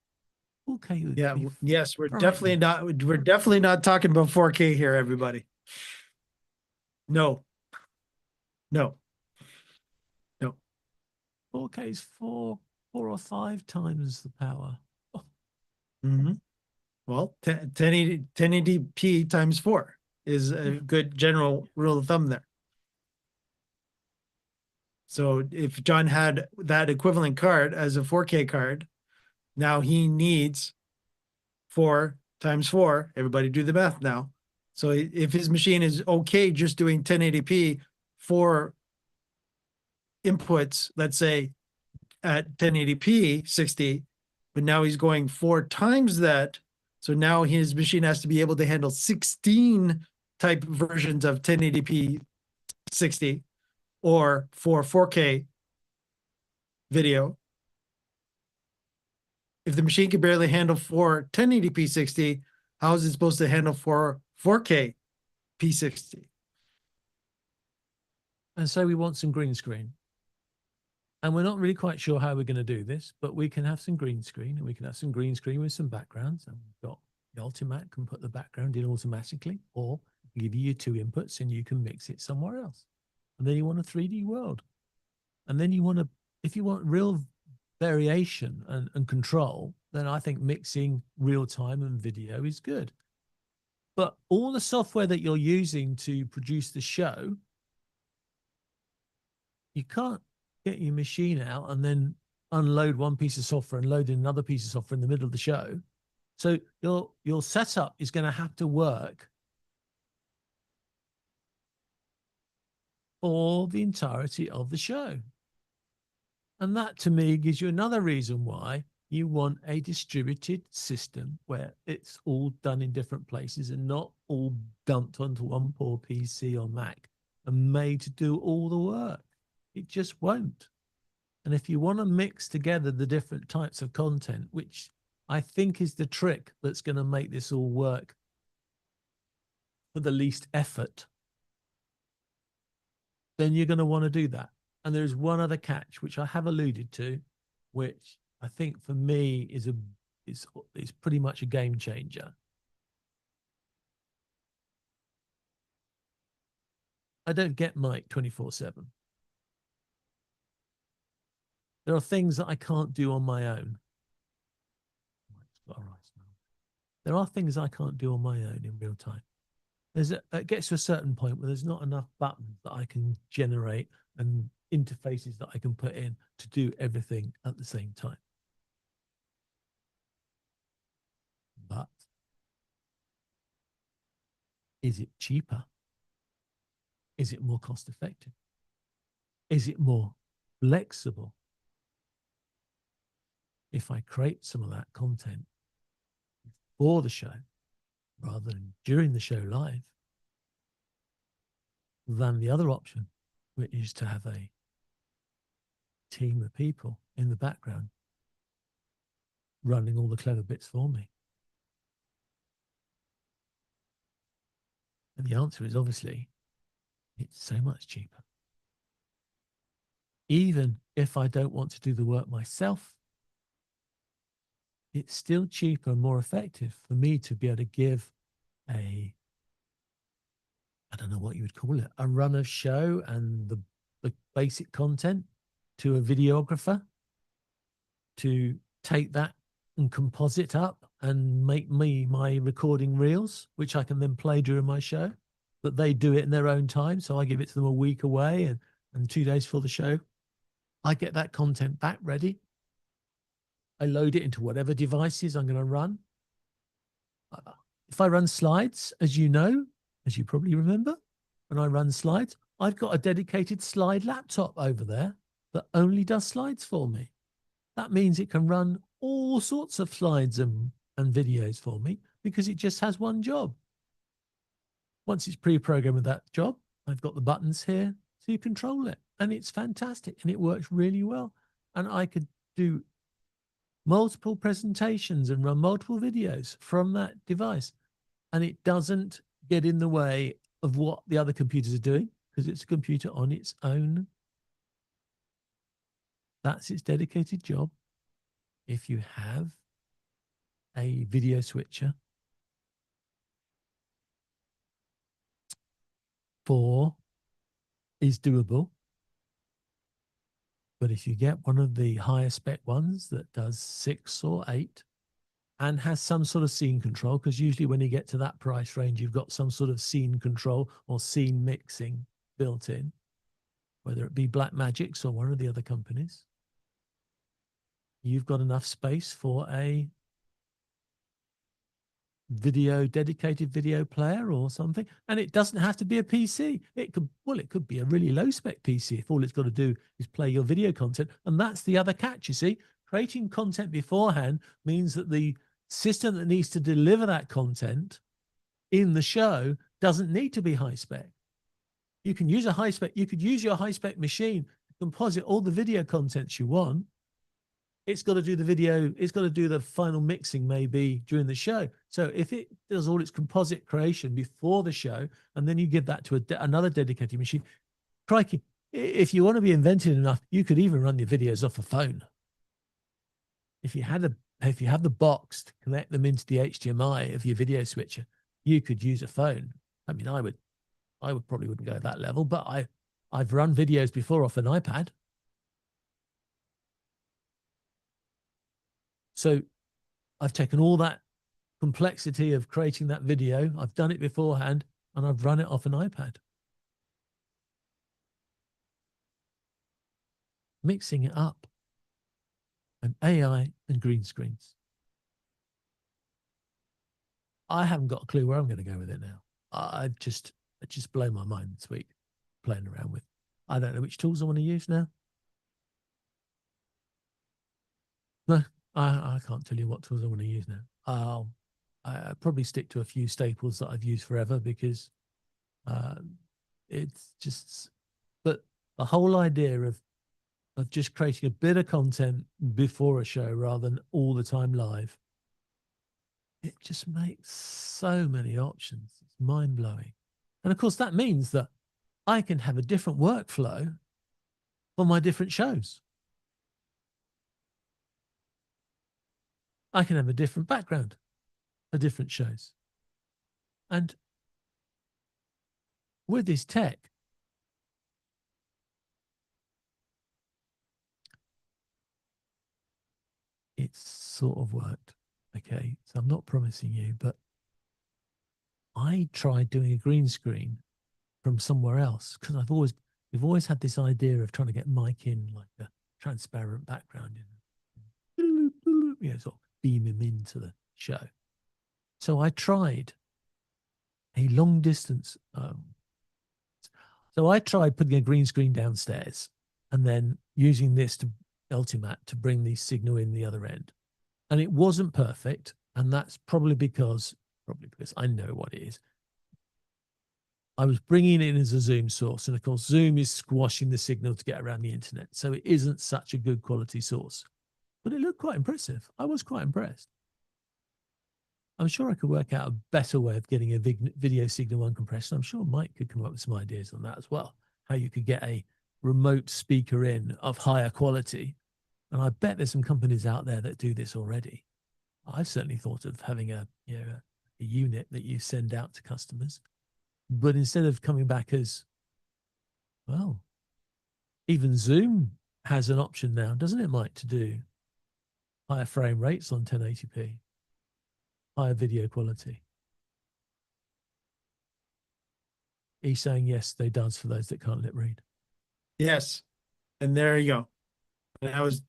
4K would Yeah. be Yes, we're frightening. definitely not talking about 4K here, everybody. No. 4K is 4 or 5 times the power. Oh, Mm-hmm. Well, 1080p times 4 is a good general rule of thumb there. So if John had that equivalent card as a 4K card, now he needs 4 times 4. Everybody do the math now. So if his machine is okay just doing 1080p for inputs, let's say at 1080p 60, but now he's going 4 times that. So now his machine has to be able to handle 16 type versions of 1080p 60 or for 4K video. If the machine can barely handle for 1080p 60, how is it supposed to handle for 4K P60? and so we want some green screen. And we're not really quite sure how we're going to do this, but we can have some green screen, and we can have some green screen with some backgrounds. And we've got the Ultimac can put the background in automatically, or give you your 2 inputs and you can mix it somewhere else. And then you want a 3D world. And then if you want real variation and control, then I think mixing real time and video is good. But all the software that you're using to produce the show, you can't get your machine out and then unload one piece of software and load in another piece of software in the middle of the show. So your setup is going to have to work for the entirety of the show. And that to me gives you another reason why you want a distributed system where it's all done in different places and not all dumped onto one poor PC or Mac and made to do all the work. It just won't. And if you want to mix together the different types of content, which I think is the trick that's going to make this all work for the least effort, then you're going to want to do that. And there's one other catch, which I have alluded to, which I think for me is pretty much a game changer. I don't get Mike 24/7. There are things that I can't do on my own. There are things I can't do on my own in real time. It gets to a certain point where there's not enough buttons that I can generate and interfaces that I can put in to do everything at the same time. But is it cheaper? Is it more cost effective? Is it more flexible? If I create some of that content for the show rather than during the show live, than the other option, which is to have a team of people in the background running all the clever bits for me. And the answer is obviously it's so much cheaper. Even if I don't want to do the work myself, it's still cheaper and more effective for me to be able to give I don't know what you would call it, a run of show and the basic content to a videographer to take that and composite up and make me my recording reels, which I can then play during my show. But they do it in their own time. So I give it to them a week away and 2 days for the show. I get that content back ready. I load it into whatever devices I'm going to run. If I run slides, as you know, as you probably remember, when I run slides, I've got a dedicated slide laptop over there that only does slides for me. That means it can run all sorts of slides and videos for me because it just has one job. Once it's pre-programmed with that job, I've got the buttons here so you control it. And it's fantastic and it works really well. And I could do multiple presentations and run multiple videos from that device. And it doesn't get in the way of what the other computers are doing because it's a computer on its own. That's its dedicated job. If you have a video switcher, 4 is doable. But if you get one of the higher spec ones that does 6 or 8 and has some sort of scene control, because usually when you get to that price range, you've got some sort of scene control or scene mixing built in, whether it be Blackmagic's or one of the other companies, you've got enough space for a dedicated video player or something. And it doesn't have to be a PC. It could be a really low spec PC if all it's got to do is play your video content. And that's the other catch, you see. Creating content beforehand means that the system that needs to deliver that content in the show doesn't need to be high spec. You can use a high spec, you could use your high spec machine to composite all the video contents you want. It's got to do the video, it's got to do the final mixing maybe during the show. So if it does all its composite creation before the show, and then you give that to another dedicated machine, crikey, if you want to be inventive enough, you could even run your videos off a phone. If you have the box to connect them into the HDMI of your video switcher, you could use a phone. I mean, I probably wouldn't go to that level, but I've run videos before off an iPad. So I've taken all that complexity of creating that video, I've done it beforehand, and I've run it off an iPad. Mixing it up. And AI and green screens. I haven't got a clue where I'm going to go with it now. It just blown my mind this week playing around with. I don't know which tools I want to use now. No, I can't tell you what tools I want to use now. I'll probably stick to a few staples that I've used forever because it's just, but the whole idea of just creating a bit of content before a show rather than all the time live, it just makes so many options. It's mind-blowing. And of course, that means that I can have a different workflow for my different shows. I can have a different background for different shows. And with this tech, it's sort of worked. Okay, so I'm not promising you, but I tried doing a green screen from somewhere else because we've always had this idea of trying to get Mike in like a transparent background, sort of beam him into the show. So I tried a long distance. So I tried putting a green screen downstairs and then using this to Ultimatte to bring the signal in the other end. And it wasn't perfect. And that's probably because I know what it is. I was bringing it in as a Zoom source. And of course, Zoom is squashing the signal to get around the internet. So it isn't such a good quality source. But it looked quite impressive. I was quite impressed. I'm sure I could work out a better way of getting a video signal uncompressed. I'm sure Mike could come up with some ideas on that as well. How you could get a remote speaker in of higher quality. And I bet there's some companies out there that do this already. I've certainly thought of having a unit that you send out to customers. But instead of coming back as, well, even Zoom has an option now, doesn't it, Mike, to do higher frame rates on 1080p, higher video quality? He's saying yes, they does for those that can't lip read. Yes. And there you go. And I was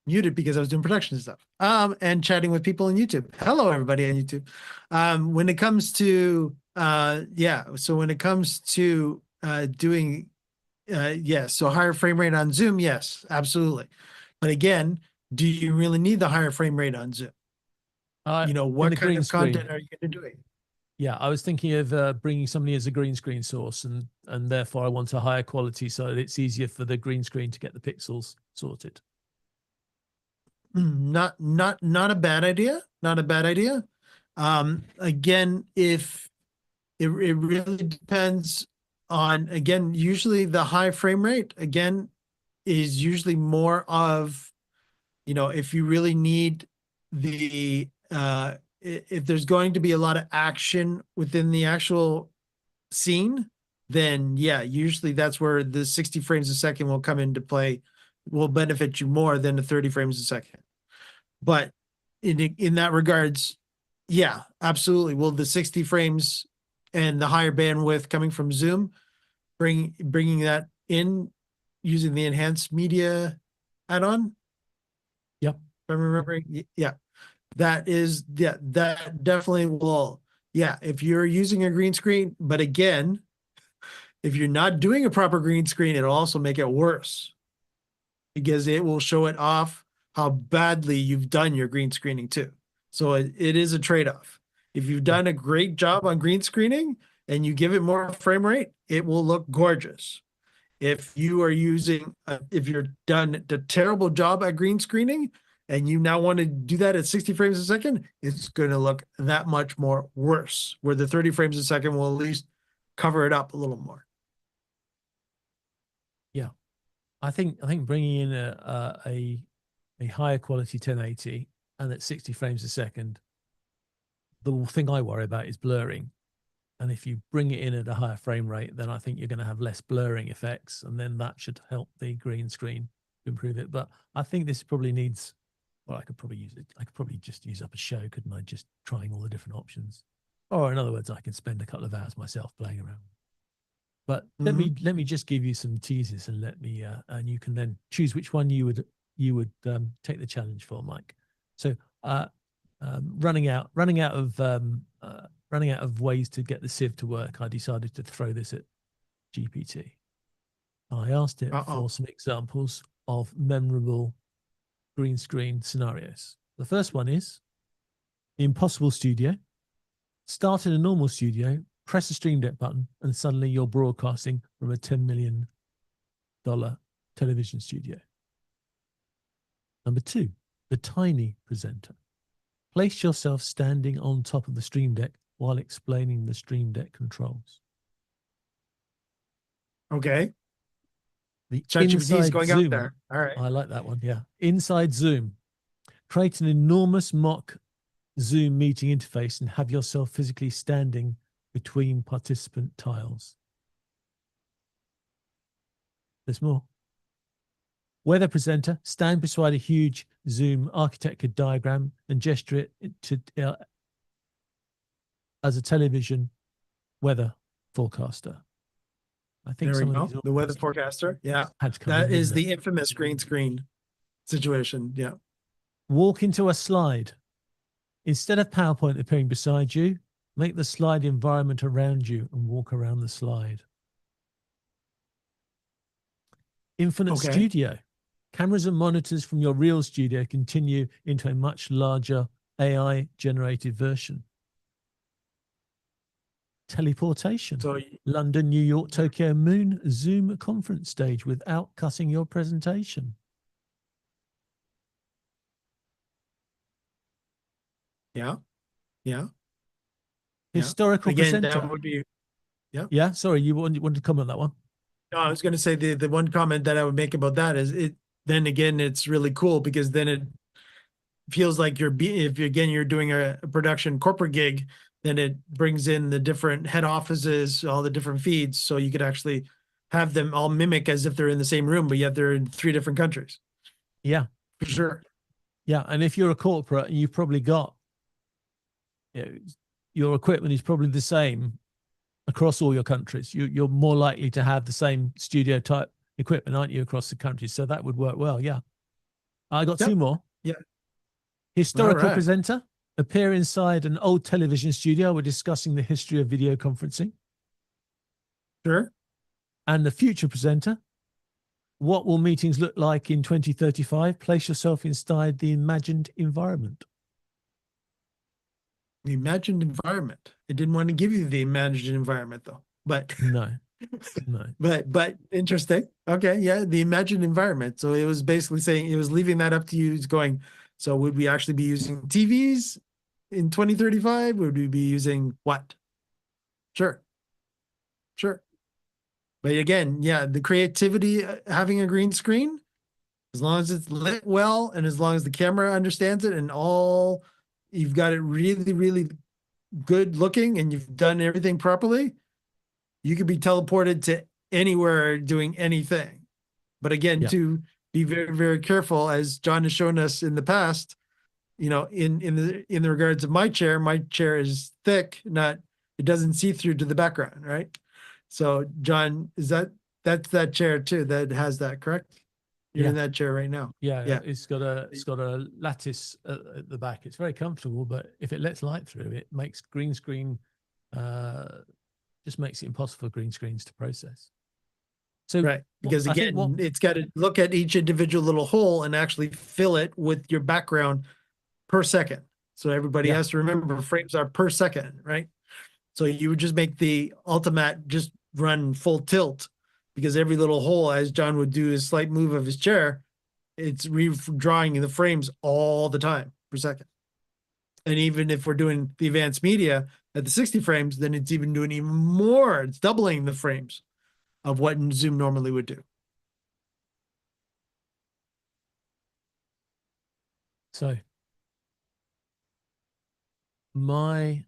muted because I was doing production stuff. And chatting with people on YouTube. Hello, everybody on YouTube. When it comes to so when it comes to doing yes, so higher frame rate on Zoom, yes, absolutely. But again, do you really need the higher frame rate on Zoom? What kind of content are you going to do? Yeah, I was thinking of bringing somebody as a green screen source, and therefore I want a higher quality so that it's easier for the green screen to get the pixels sorted. Not a bad idea. Not a bad idea. Again, if it really depends on, again, usually the high frame rate, again, is usually more of, if you really need the, if there's going to be a lot of action within the actual scene, then yeah, usually that's where the 60 frames a second will come into play, will benefit you more than the 30 frames a second. But in that regards, yeah, absolutely. Will the 60 frames and the higher bandwidth coming from Zoom bringing that in using the enhanced media add-on? Yep. If I'm remembering, yeah, that definitely will. Yeah, if you're using a green screen, but again, if you're not doing a proper green screen, it'll also make it worse because it will show it off how badly you've done your green screening too. So it is a trade-off. If you've done a great job on green screening and you give it more frame rate, it will look gorgeous. If you are using, if you're done a terrible job at green screening and you now want to do that at 60 frames a second, it's going to look that much more worse, where the 30 frames a second will at least cover it up a little more. Yeah, I think bringing in a higher quality 1080 and at 60 frames a second, the thing I worry about is blurring. And if you bring it in at a higher frame rate, then I think you're going to have less blurring effects, and then that should help the green screen to improve it. But I think this probably needs, well, I could probably use it. I could probably just use up a show, couldn't I? Just trying all the different options. Or in other words, I can spend a couple of hours myself playing around. But let me just give you some teasers and and you can then choose which one you would take the challenge for, Mike. So running out of ways to get the sieve to work, I decided to throw this at GPT. I asked it for some examples of memorable green screen scenarios. The first one is Impossible Studio. Start in a normal studio, press the Stream Deck button, and suddenly you're broadcasting from a $10 million television studio. Number 2, The Tiny Presenter. Place yourself standing on top of the Stream Deck while explaining the Stream Deck controls. Okay. The ChatGPT is going Zoom, out there. All right. I like that one. Yeah. Inside Zoom. Create an enormous mock Zoom meeting interface and have yourself physically standing between participant tiles. There's more. Weather presenter, stand beside a huge Zoom architecture diagram and gesture it to as a television weather forecaster. I think there we go. The weather forecaster. Yeah. That is the infamous green screen situation. Yeah. Walk into a slide. Instead of PowerPoint appearing beside you, make the slide environment around you and walk around the slide. Infinite Studio. Cameras and monitors from your real studio continue into a much larger AI-generated version. Teleportation. So, London, New York, Tokyo, Moon, Zoom conference stage without cutting your presentation. Yeah. Yeah. Historical presenter. That would be, yeah. Sorry, you wanted to comment on that one? No, I was going to say the one comment that I would make about that is then again, it's really cool because then it feels like you're doing a production corporate gig, then it brings in the different head offices, all the different feeds. So you could actually have them all mimic as if they're in the same room, but yet they're in 3 different countries. Yeah. For sure. Yeah. And if you're a corporate, you've probably got, your equipment is probably the same across all your countries. You're more likely to have the same studio type equipment, aren't you, across the countries? So that would work well. Yeah. I got 2 more. Yeah. Historical All right. presenter appear inside an old television studio. We're discussing the history of video conferencing. Sure. And the future presenter, what will meetings look like in 2035? Place yourself inside the imagined environment. The imagined environment. It didn't want to give you the imagined environment though, but No. but interesting. Okay. Yeah. The imagined environment. So it was basically saying, it was leaving that up to you. It's going, so would we actually be using TVs in 2035? Would we be using what? Sure. But again, yeah, the creativity, having a green screen, as long as it's lit well, and as long as the camera understands it, and you've got it really, really good looking, and you've done everything properly, you could be teleported to anywhere doing anything. But again, to be very, very careful, as John has shown us in the past, in the regards of my chair is thick, it doesn't see through to the background, right? So John, that's that chair too that has that, correct? You're in that chair right now. Yeah. It's got a lattice at the back. It's very comfortable, but if it lets light through, it makes green screen, just makes it impossible for green screens to process. So right, because again, it's got to look at each individual little hole and actually fill it with your background per second. So everybody has to remember frames are per second, right? So you would just make the Ultimatte just run full tilt, because every little hole, as John would do his slight move of his chair, it's redrawing the frames all the time per second. And even if we're doing the advanced media at the 60 frames, then it's even doing even more. It's doubling the frames of what Zoom normally would do. So my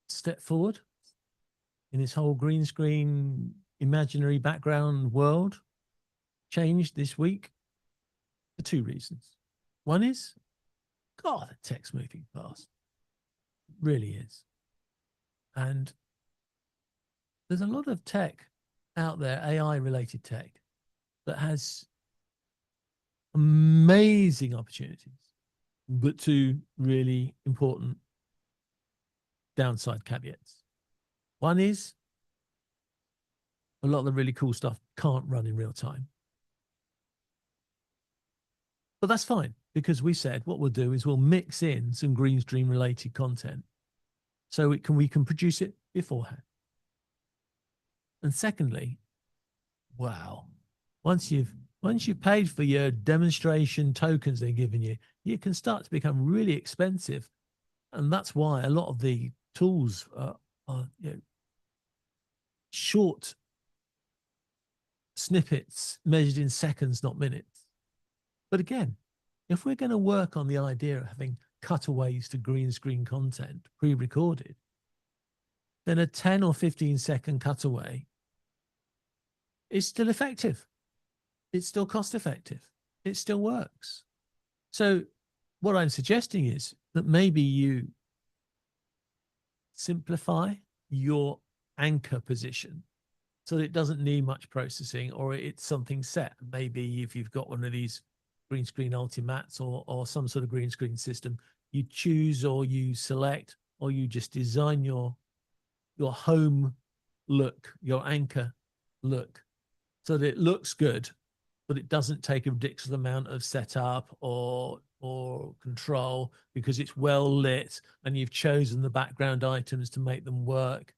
step forward in this whole green screen imaginary background world changed this week for 2 reasons. One is, God, the tech's moving fast. It really is. And there's a lot of tech out there, AI related tech, that has amazing opportunities, but 2 really important downside caveats. One is, a lot of the really cool stuff can't run in real time. But that's fine, because we said what we'll do is we'll mix in some green screen related content so we can produce it beforehand. And secondly, wow, once you've paid for your demonstration tokens they're giving you, it can start to become really expensive. And that's why a lot of the tools are short snippets measured in seconds, not minutes. But again, if we're going to work on the idea of having cutaways to green screen content pre-recorded, then a 10 or 15-second cutaway is still effective. It's still cost effective. It still works. So what I'm suggesting is that maybe you simplify your anchor position so that it doesn't need much processing, or it's something set. Maybe if you've got one of these green screen Ultimattes or some sort of green screen system, you choose or you select or you just design your home look, your anchor look, so that it looks good, but it doesn't take a ridiculous amount of setup or control, because it's well lit and you've chosen the background items to make them work.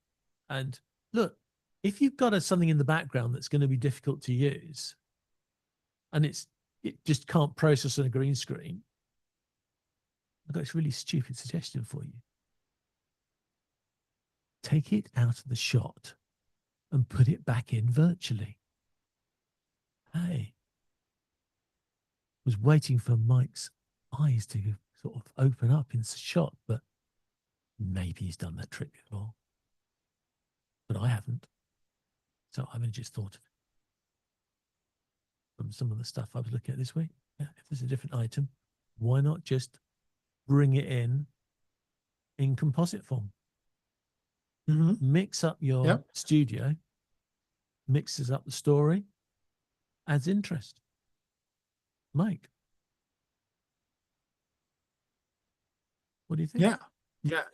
And look, if you've got something in the background that's going to be difficult to use and it just can't process on a green screen, I've got this really stupid suggestion for you. Take it out of the shot and put it back in virtually. Hey, was waiting for Mike's eyes to sort of open up in the shot, but maybe he's done that trick before. But I haven't. So I've only just thought of it from some of the stuff I was looking at this week. Yeah, if there's a different item, why not just bring it in composite form? Mm-hmm. Mix up your Yep. studio, mixes up the story, adds interest. Mike, what do you think? Yeah. Yeah.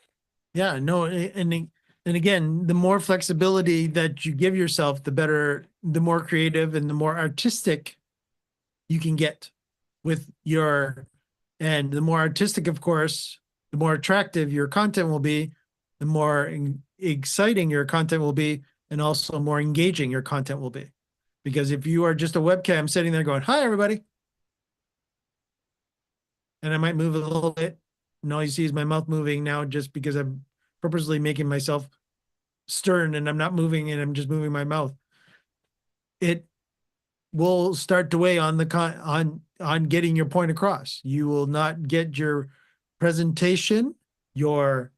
Yeah. No. And again, the more flexibility that you give yourself, the better, the more creative and the more artistic you can get with and the more artistic, of course, the more attractive your content will be, the more exciting your content will be, and also more engaging your content will be. Because if you are just a webcam sitting there going, "Hi, everybody," and I might move a little bit, and all you see is my mouth moving now just because I'm purposely making myself stern and I'm not moving and I'm just moving my mouth. It will start to weigh on on getting your point across. You will not get your presentation, your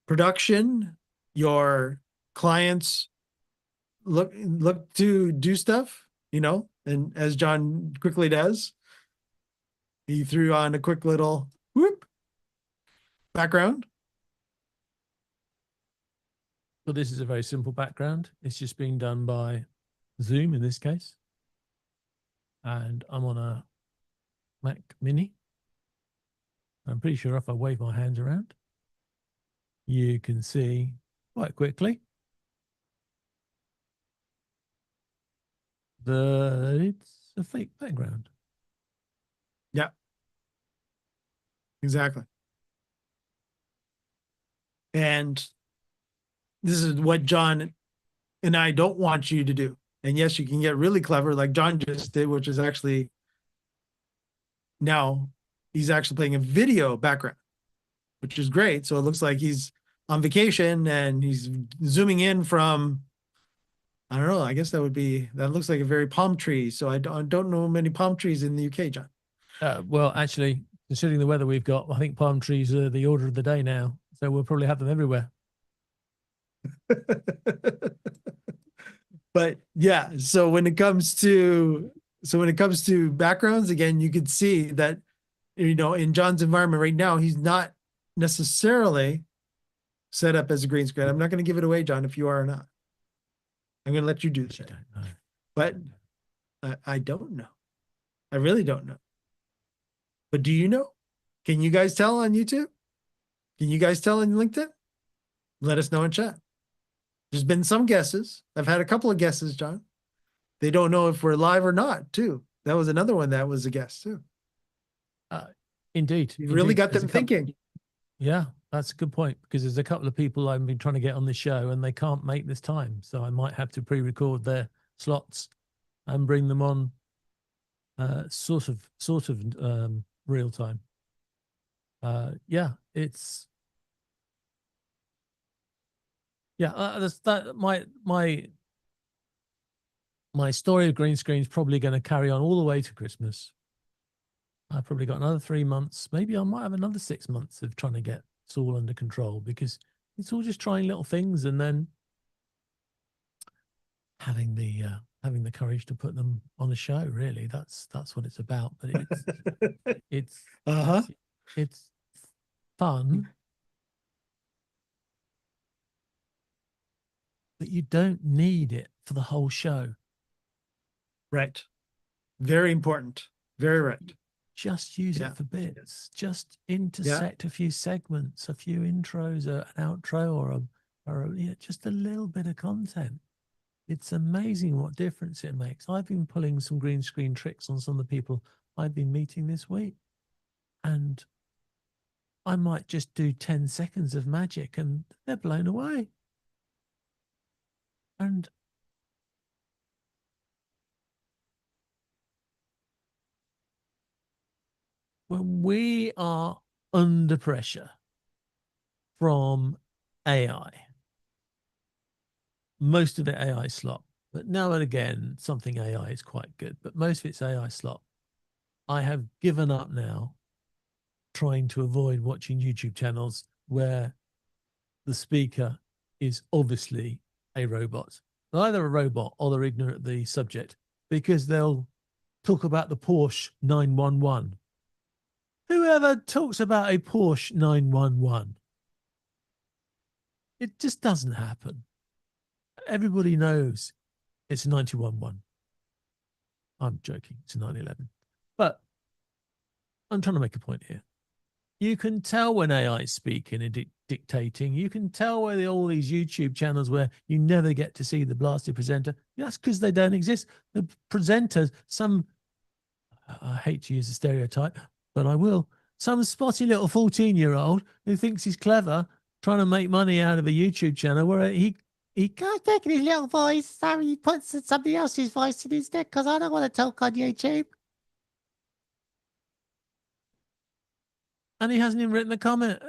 production, your clients look to do stuff, and as John quickly does, he threw on a quick little whoop background. Well, this is a very simple background. It's just being done by Zoom in this case. And I'm on a Mac Mini. I'm pretty sure if I wave my hands around, you can see quite quickly that it's a fake background. Yeah, exactly. And this is what John and I don't want you to do. And yes, you can get really clever like John just did, which is actually now he's actually playing a video background, which is great. So it looks like he's on vacation and he's zooming in from, I don't know, I guess that looks like a very palm tree. So I don't know many palm trees in the UK, John. Well, actually, considering the weather we've got, I think palm trees are the order of the day now. So we'll probably have them everywhere. But yeah, so when it comes to backgrounds, again, you could see that, in John's environment right now, he's not necessarily set up as a green screen. I'm not going to give it away, John, if you are or not. I'm going to let you do this. But I don't know. I really don't know. But do you know? Can you guys tell on YouTube? Can you guys tell on LinkedIn? Let us know in chat. There's been some guesses. I've had a couple of guesses, John. They don't know if we're live or not, too. That was another one that was a guess, too. Indeed. You really got them thinking. Yeah, that's a good point, because there's a couple of people I've been trying to get on the show and they can't make this time. So I might have to pre-record their slots and bring them on sort of real time. Yeah, it's my story of green screen is probably going to carry on all the way to Christmas. I've probably got another 3 months. Maybe I might have another 6 months of trying to get this all under control, because it's all just trying little things and then having the courage to put them on the show. Really, that's what it's about. But it's it's fun, but you don't need it for the whole show. Right. Very important. Very right. Just use it for bits. Just intersect a few segments, a few intros, an outro, or just a little bit of content. It's amazing what difference it makes. I've been pulling some green screen tricks on some of the people I've been meeting this week, and I might just do 10 seconds of magic and they're blown away. And when we are under pressure from AI, most of it AI slop, but now and again, something AI is quite good, but most of it's AI slop. I have given up now trying to avoid watching YouTube channels where the speaker is obviously a robot They're either a robot or they're ignorant of the subject, because they'll talk about the Porsche 911. Whoever talks about a Porsche 911? It just doesn't happen. Everybody knows it's a 911. I'm joking. It's a 911. But I'm trying to make a point here. You can tell when AI is speaking and dictating. You can tell where all these YouTube channels where you never get to see the blasted presenter. That's because they don't exist. The presenters, I hate to use a stereotype, but I will. Some spotty little 14-year-old who thinks he's clever, trying to make money out of a YouTube channel where he can't take his little voice. So he puts somebody else's voice in his neck because I don't want to talk on YouTube. And he hasn't even written the content,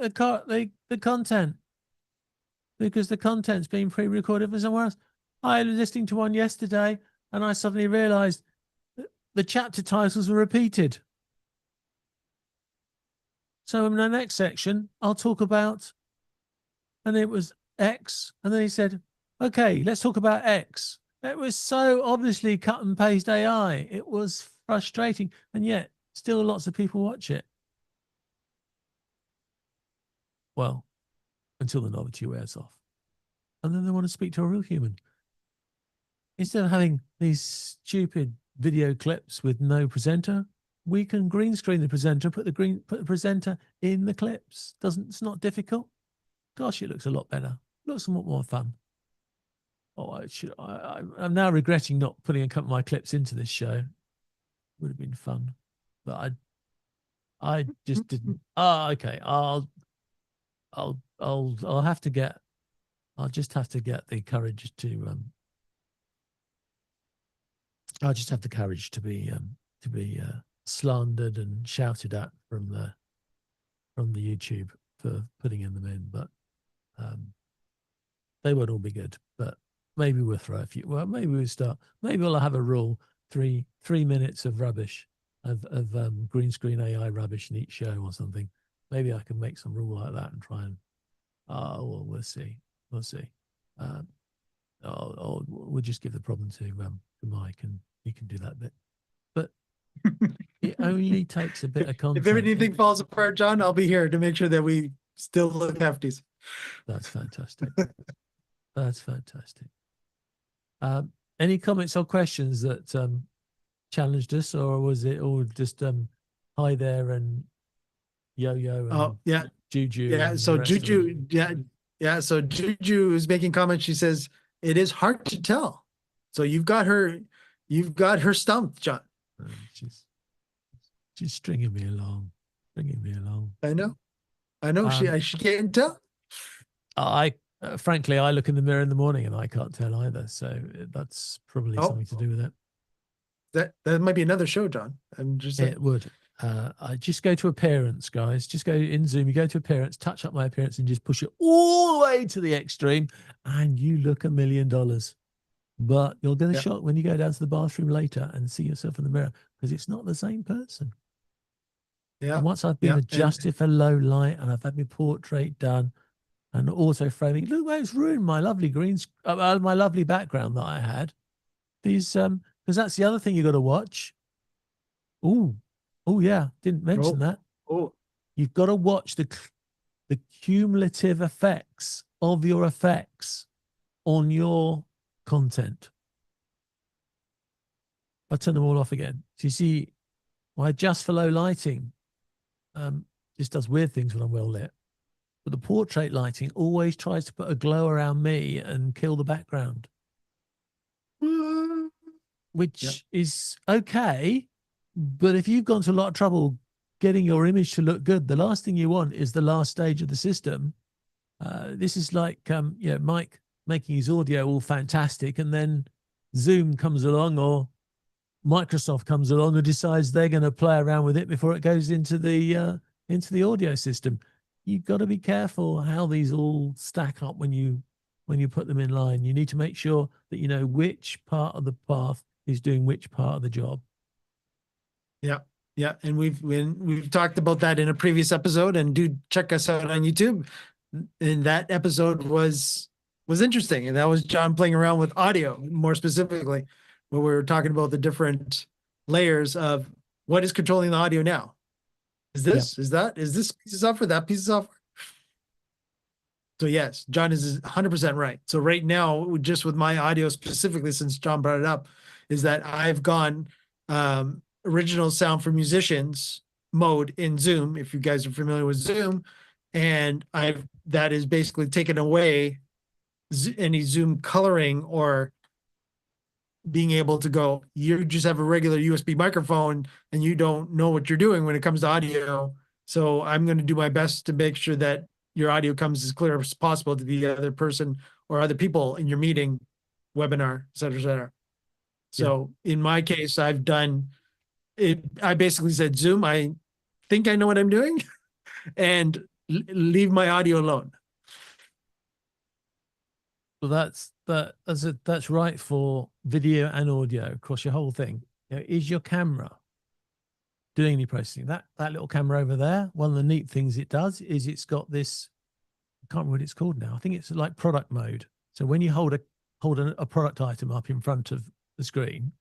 because the content's been pre-recorded for somewhere else. I was listening to one yesterday and I suddenly realized the chapter titles were repeated. So in the next section, I'll talk about, and it was X. And then he said, okay, let's talk about X. It was so obviously cut and paste AI. It was frustrating. And yet still lots of people watch it. Well, until the novelty wears off. And then they want to speak to a real human. Instead of having these stupid video clips with no presenter, we can green screen the presenter, put the presenter in the clips. It's not difficult. Gosh, it looks a lot better. Looks a lot more fun. Oh, I'm now regretting not putting a couple of my clips into this show. Would have been fun, but I just didn't. Oh, okay. I'll have to get. I'll just have to get the courage to. I'll just have the courage to be slandered and shouted at from the YouTube for putting them in, but they won't all be good. But maybe we'll throw a few. Well, maybe we'll start. Maybe we'll have a rule: 3 minutes of rubbish, of green screen AI rubbish in each show or something. Maybe I can make some rule like that and try and. Oh, well, we'll see. We'll see. We'll just give the problem to Mike, and he can do that bit. But it only takes a bit of content. If anything falls apart, John, I'll be here to make sure that we still look hefties. That's fantastic. That's fantastic. Any comments or questions that challenged us, or was it all just hi there and yo-yo and yeah, Juju? Yeah, so Juju, so Juju is making comments. She says it is hard to tell. So you've got her stumped, John. She's stringing me along. I know. She can't tell. Frankly, I look in the mirror in the morning and I can't tell either. So that's probably something to do with it. That might be another show, John. It would. I just go to appearance, guys. Just go in Zoom. You go to appearance, touch up my appearance, and just push it all the way to the extreme, and you look $1 million. But you'll get a shock when you go down to the bathroom later and see yourself in the mirror, because it's not the same person. Yeah. And once I've been adjusted for low light and I've had my portrait done and auto framing, look where it's ruined my lovely my lovely background that I had. These because that's the other thing you got to watch. Oh yeah, didn't mention that. Oh, you've got to watch the cumulative effects of your effects on your content. I turn them all off again. So you see, I adjust for low lighting. Just does weird things when I'm well lit. But the portrait lighting always tries to put a glow around me and kill the background, which is okay. But if you've gone to a lot of trouble getting your image to look good, the last thing you want is the last stage of the system. This is like, Mike making his audio all fantastic, and then Zoom comes along or Microsoft comes along and decides they're going to play around with it before it goes into the audio system. You've got to be careful how these all stack up when you put them in line. You need to make sure that you know which part of the path is doing which part of the job. Yeah, and we've talked about that in a previous episode, and do check us out on YouTube. And that episode was was interesting. And that was John playing around with audio more specifically, where we were talking about the different layers of what is controlling the audio now. Is this, is this piece of software, that piece of software? So yes, John is 100% right. So right now, just with my audio specifically, since John brought it up, is that I've gone original sound for musicians mode in Zoom, if you guys are familiar with Zoom, and that is basically taken away any Zoom coloring or being able to go, you just have a regular USB microphone and you don't know what you're doing when it comes to audio. So I'm going to do my best to make sure that your audio comes as clear as possible to the other person or other people in your meeting, webinar, et cetera, et cetera. So in my case, I've done it. I basically said, Zoom, I think I know what I'm doing and leave my audio alone. Well, that's right for video and audio across your whole thing. You know, is your camera doing any processing? That little camera over there, one of the neat things it does is it's got this, I can't remember what it's called now. I think it's like product mode. So when you hold a product item up in front of the screen,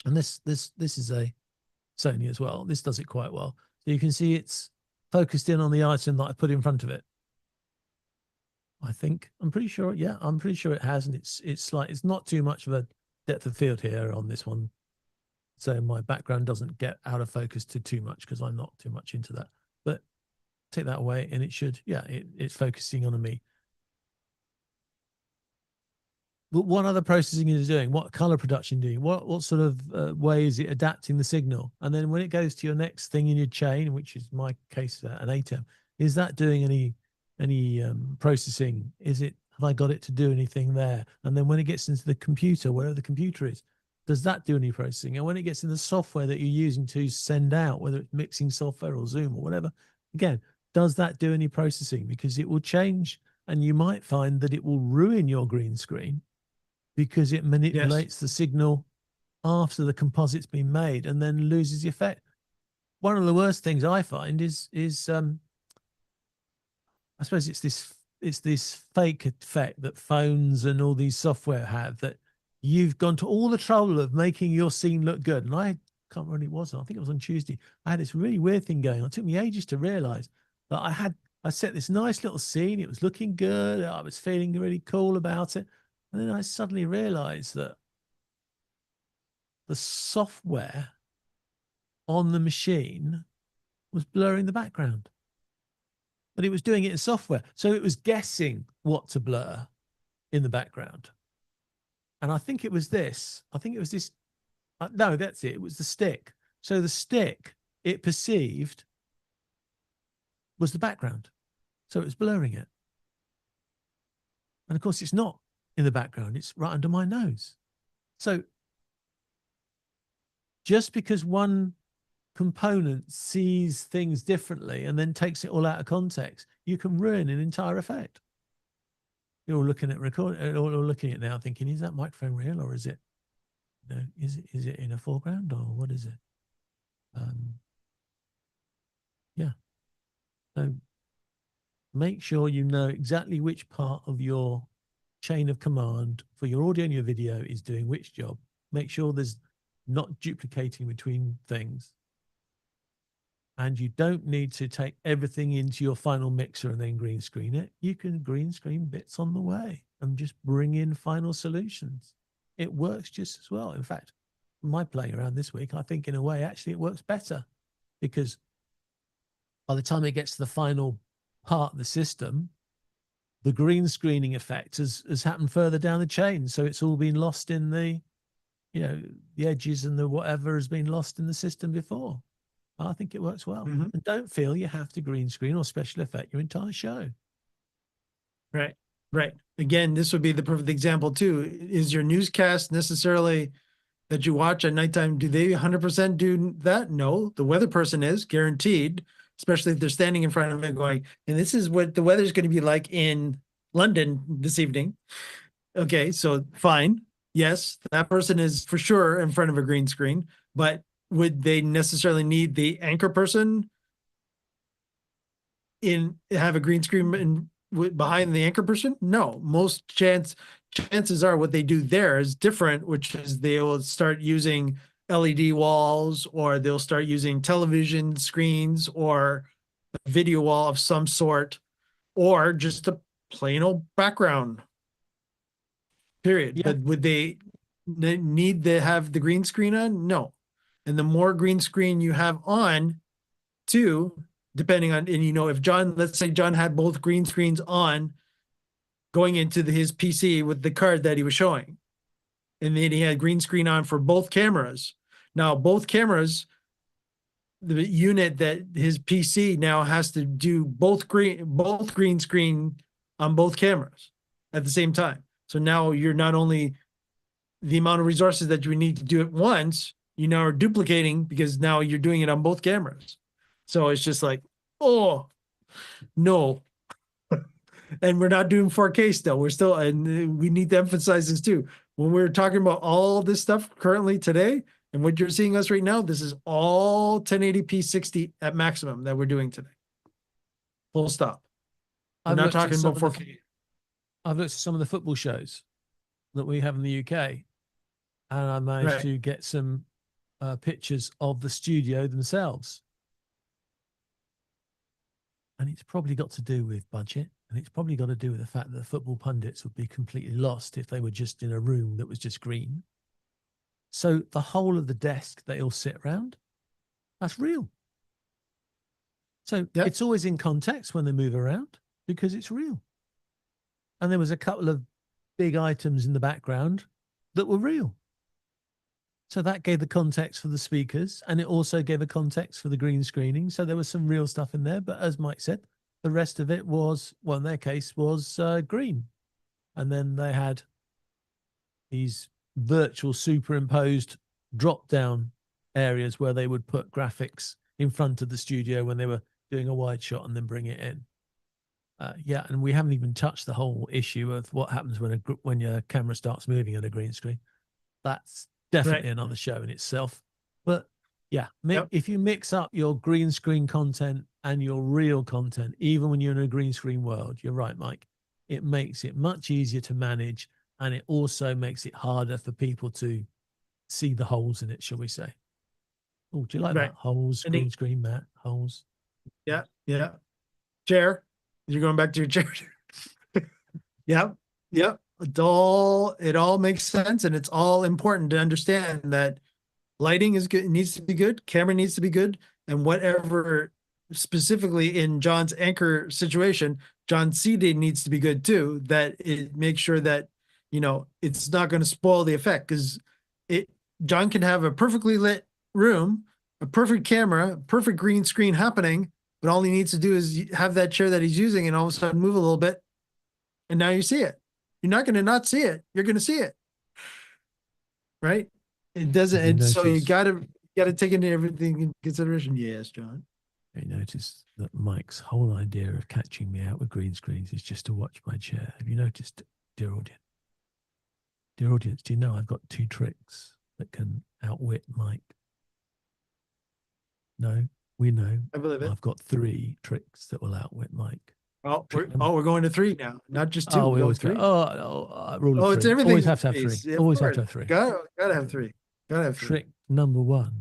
and this is a Sony as well. This does it quite well. So you can see it's focused in on the item that I put in front of it. I'm pretty sure. Yeah, I'm pretty sure it has. And it's not too much of a depth of field here on this one. So my background doesn't get out of focus too much because I'm not too much into that. But take that away and it should, it's focusing on me. But what other processing is it doing? What color production doing? What sort of way is it adapting the signal? And then when it goes to your next thing in your chain, which is my case, an ATEM, is that doing any processing? Have I got it to do anything there? And then when it gets into the computer, wherever the computer is, does that do any processing? And when it gets in the software that you're using to send out, whether it's mixing software or Zoom or whatever, again, does that do any processing? Because it will change, and you might find that it will ruin your green screen because it manipulates the signal after the composite's been made and then loses the effect. One of the worst things I find is I suppose it's this fake effect that phones and all these software have, that you've gone to all the trouble of making your scene look good. And I can't remember when it was. I think it was on Tuesday. I had this really weird thing going on. It took me ages to realize that I set this nice little scene. It was looking good. I was feeling really cool about it. And then I suddenly realized that the software on the machine was blurring the background. But it was doing it in software. So it was guessing what to blur in the background. And I think it was this. No, that's it. It was the stick. So the stick, it perceived, was the background. So it was blurring it. And of course, it's not in the background. It's right under my nose. So just because one component sees things differently and then takes it all out of context, you can ruin an entire effect. You're all looking at looking at it now thinking, is that microphone real, or is it, is it in a foreground, or what is it? So make sure you know exactly which part of your chain of command for your audio and your video is doing which job. Make sure there's not duplicating between things. And you don't need to take everything into your final mixer and then green screen it. You can green screen bits on the way and just bring in final solutions. It works just as well. In fact, my playing around this week, I think in a way, actually it works better, because by the time it gets to the final part of the system, the green screening effect has happened further down the chain. So it's all been lost in the, the edges and the whatever has been lost in the system before. I think it works well. Mm-hmm. And don't feel you have to green screen or special effect your entire show. Right. Again, this would be the perfect example too. Is your newscast necessarily that you watch at nighttime, do they 100% do that? No, the weather person is guaranteed, especially if they're standing in front of it going, and this is what the weather's going to be like in London this evening. Okay, so fine. Yes, that person is for sure in front of a green screen, but would they necessarily need the anchor person have a green screen behind the anchor person? No, most chances are what they do there is different, which is they will start using LED walls, or they'll start using television screens, or a video wall of some sort, or just a plain old background. Period. Yeah. But would they need to have the green screen on? No. And the more green screen you have on, too, depending on, and if John, let's say John had both green screens on going into his PC with the card that he was showing, and then he had green screen on for both cameras. Now, both cameras, the unit that his PC now has to do both green screen on both cameras at the same time. So now you're not only the amount of resources that you need to do it once, you now are duplicating because now you're doing it on both cameras. So it's just like, oh, no. And we're not doing 4K still. We're still, and we need to emphasize this too. When we're talking about all this stuff currently today, and what you're seeing us right now, this is all 1080p 60 at maximum that we're doing today. Full stop. We're I've not looked at talking some about of the 4K. I've looked at some of the football shows that we have in the UK, and I managed Right. to get some pictures of the studio themselves. And it's probably got to do with budget, and it's probably got to do with the fact that the football pundits would be completely lost if they were just in a room that was just green. So the whole of the desk they all sit around, that's real. So Yep. it's always in context when they move around because it's real. And there was a couple of big items in the background that were real. So that gave the context for the speakers, and it also gave a context for the green screening. So there was some real stuff in there. But as Mike said, the rest of it was, well, in their case, was green. And then they had these virtual superimposed drop down areas where they would put graphics in front of the studio when they were doing a wide shot and then bring it in. Yeah, and we haven't even touched the whole issue of what happens when your camera starts moving on a green screen. That's definitely another show in itself. But yeah, if you mix up your green screen content and your real content, even when you're in a green screen world, you're right, Mike, it makes it much easier to manage, and it also makes it harder for people to see the holes in it, shall we say. Oh, do you like that? Holes, green screen, Matt, holes. Yeah, yeah. Chair. You're going back to your chair. Yep, yep. It all makes sense, and it's all important to understand that lighting is good, needs to be good, camera needs to be good, and whatever specifically in John's anchor situation, John's seating needs to be good too, that it makes sure that, it's not going to spoil the effect, because John can have a perfectly lit room, a perfect camera, perfect green screen happening, but all he needs to do is have that chair that he's using and all of a sudden move a little bit, and now you see it. You're not going to not see it. You're going to see it. Right? It doesn't, and so you gotta take into everything in consideration. Yes, John. I noticed that Mike's whole idea of catching me out with green screens is just to watch my chair. Have you noticed, dear audience? Dear audience, do you know I've got 2 tricks that can outwit Mike? No, we know. I believe it. I've got 3 tricks that will outwit Mike. Oh, we're going to 3 now, not just 2. Oh, we always 3. go. Rule of 3. It's everything. Always have to have 3. Yeah, always have to have 3. Gotta have 3. Gotta have 3. Trick number 1.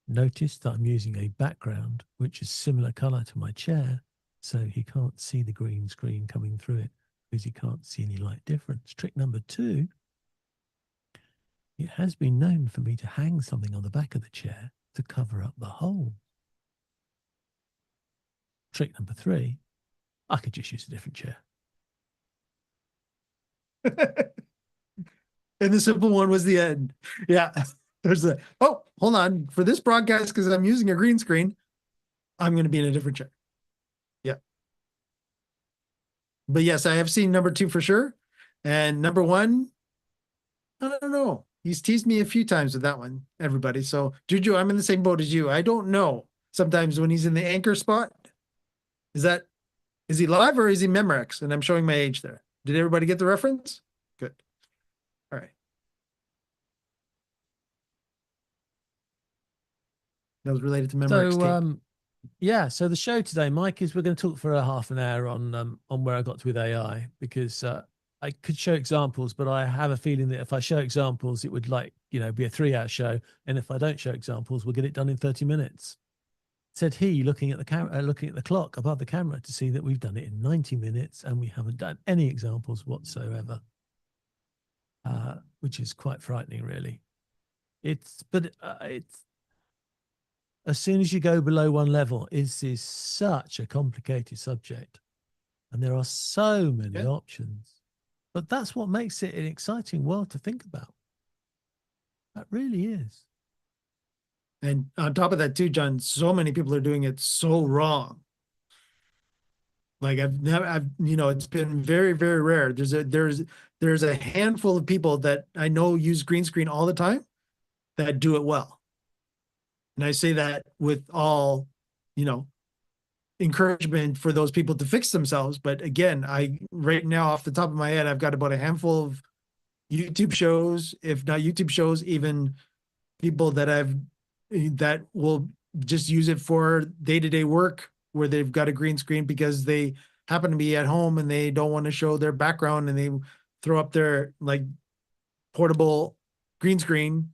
Notice that I'm using a background which is similar color to my chair, so he can't see the green screen coming through it because he can't see any light difference. Trick number 2. It has been known for me to hang something on the back of the chair to cover up the hole. Trick number 3. I could just use a different chair. And the simple one was the end. Yeah. There's hold on. For this broadcast, because I'm using a green screen, I'm going to be in a different chair. Yeah. But yes, I have seen number 2 for sure. And number 1, I don't know. He's teased me a few times with that one, everybody. So, Juju, I'm in the same boat as you. I don't know. Sometimes when he's in the anchor spot, is he live or is he Memorex? And I'm showing my age there. Did everybody get the reference? Good. All right. That was related to Memorex. So, Yeah, so the show today, Mike, is we're going to talk for a half an hour on where I got to with AI, because I could show examples, but I have a feeling that if I show examples, it would, like, be a 3-hour show, and if I don't show examples, we'll get it done in 30 minutes. Said he, looking at the camera, looking at the clock above the camera to see that we've done it in 90 minutes and we haven't done any examples whatsoever, which is quite frightening, really. It's as soon as you go below one level, this is such a complicated subject, and there are so many options. But that's what makes it an exciting world to think about. That really is. And on top of that too, John, so many people are doing it so wrong. Like it's been very, very rare. There's a handful of people that I know use green screen all the time that do it well. And I say that with all, encouragement for those people to fix themselves. But again, right now off the top of my head, I've got about a handful of YouTube shows, if not YouTube shows, even people that will just use it for day-to-day work where they've got a green screen because they happen to be at home and they don't want to show their background, and they throw up their like portable green screen,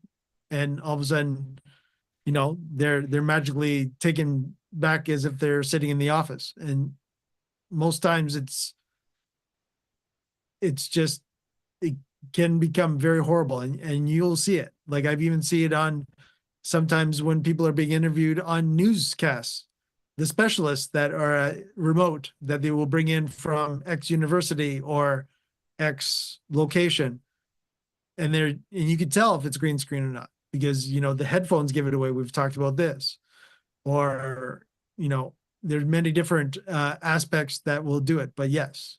and all of a sudden, they're magically taken back as if they're sitting in the office. And most times it can become very horrible, and you'll see it. Like I've even seen it on sometimes when people are being interviewed on newscasts, the specialists that are remote that they will bring in from X university or X location. And you can tell if it's green screen or not, because, the headphones give it away. We've talked about this, or, there's many different aspects that will do it, but yes.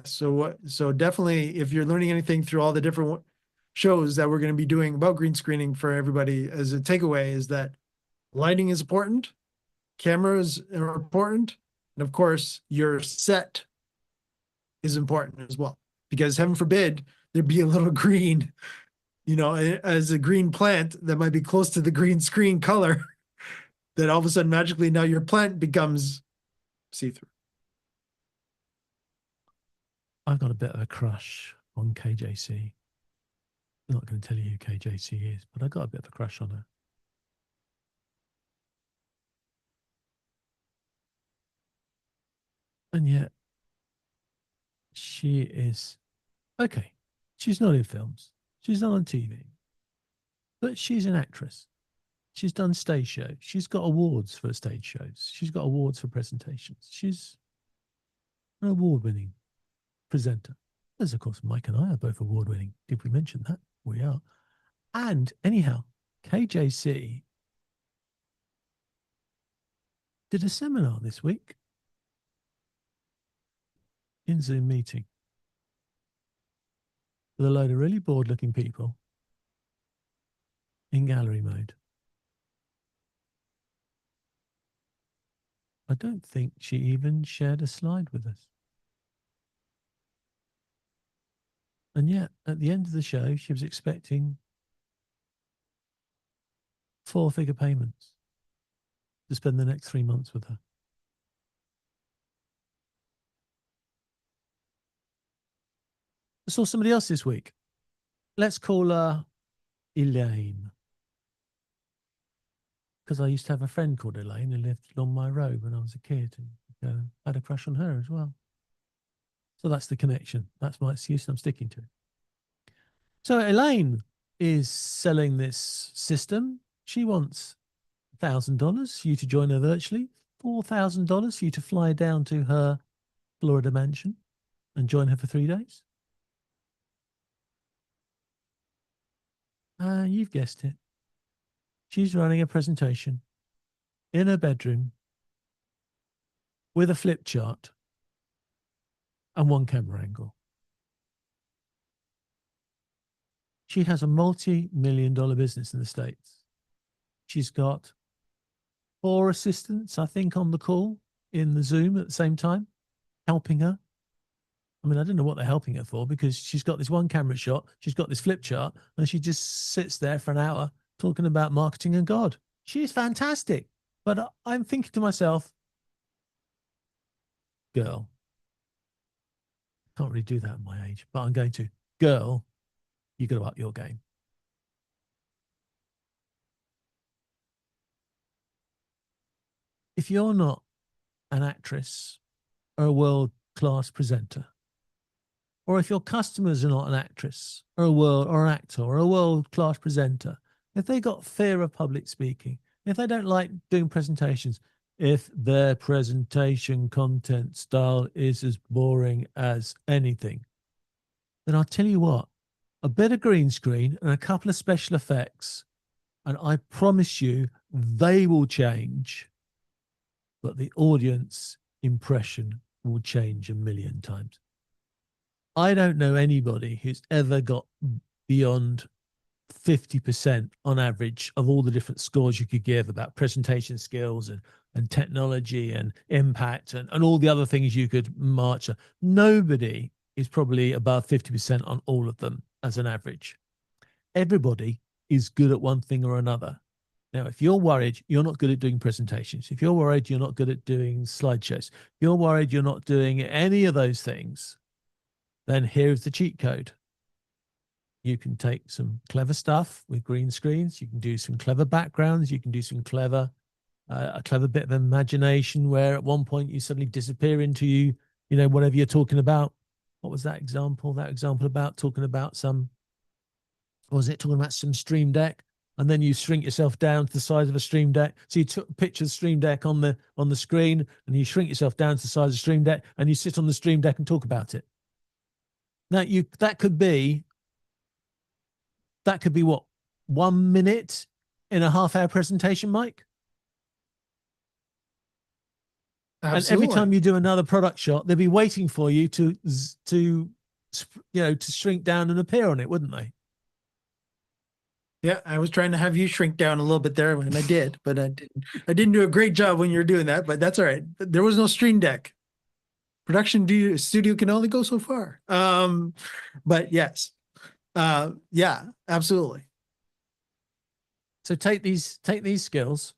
So definitely, if you're learning anything through all the different shows that we're going to be doing about green screening for everybody, as a takeaway, is that lighting is important, cameras are important, and of course your set is important as well, because heaven forbid there be a little green, as a green plant that might be close to the green screen color, that all of a sudden magically now your plant becomes see-through. I've got a bit of a crush on KJC. I'm not going to tell you who KJC is, but I got a bit of a crush on her. And yet, she is okay. She's not in films. She's not on TV, but she's an actress. She's done stage shows. She's got awards for stage shows. She's got awards for presentations. She's an award-winning presenter. As of course, Mike and I are both award-winning. Did we mention that? We are. And anyhow, KJC did a seminar this week in Zoom meeting with a load of really bored-looking people in gallery mode. I don't think she even shared a slide with us. And yet, at the end of the show, she was expecting 4-figure payments to spend the next 3 months with her. I saw somebody else this week. Let's call her Elaine, because I used to have a friend called Elaine who lived along my road when I was a kid, and had a crush on her as well. So that's the connection. That's my excuse, and I'm sticking to it. So Elaine is selling this system. She wants $1,000 for you to join her virtually, $4,000 for you to fly down to her Florida mansion and join her for 3 days. You've guessed it. She's running a presentation in her bedroom with a flip chart and one camera angle. She has a multi-million-dollar business in the States. She's got 4 assistants, I think, on the call in the Zoom at the same time, helping her. I mean, I don't know what they're helping her for, because she's got this one camera shot, she's got this flip chart, and she just sits there for an hour talking about marketing and God. She's fantastic. But I'm thinking to myself, girl, can't really do that at my age, but I'm going to, girl, you got to up your game. If you're not an actress or a world-class presenter, or if your customers are not an actress or an actor or a world-class presenter, if they got fear of public speaking, if they don't like doing presentations, if their presentation content style is as boring as anything, then I'll tell you what, a bit of green screen and a couple of special effects, and I promise you they will change, but the audience impression will change a million times. I don't know anybody who's ever got beyond 50% on average of all the different scores you could give about presentation skills and technology and impact and all the other things you could march. Nobody is probably above 50% on all of them as an average. Everybody is good at one thing or another. Now, if you're worried you're not good at doing presentations, if you're worried you're not good at doing slideshows, if you're worried you're not doing any of those things, then here's the cheat code. You can take some clever stuff with green screens. You can do some clever backgrounds. You can do some clever, a clever bit of imagination where at one point you suddenly disappear into whatever you're talking about. What was that example? That example about talking about some Stream Deck, and then you shrink yourself down to the size of a Stream Deck. So you took a picture of the Stream Deck on the screen, and you shrink yourself down to the size of the Stream Deck, and you sit on the Stream Deck and talk about it. Now that could be what, 1 minute in a half-hour presentation, Mike? Absolutely. And every time you do another product shot, they'll be waiting for you to shrink down and appear on it, wouldn't they? Yeah, I was trying to have you shrink down a little bit there, and I did, but I didn't do a great job when you were doing that, but that's all right. There was no Stream Deck. Production studio can only go so far. But yes. Yeah, absolutely. So take these skills.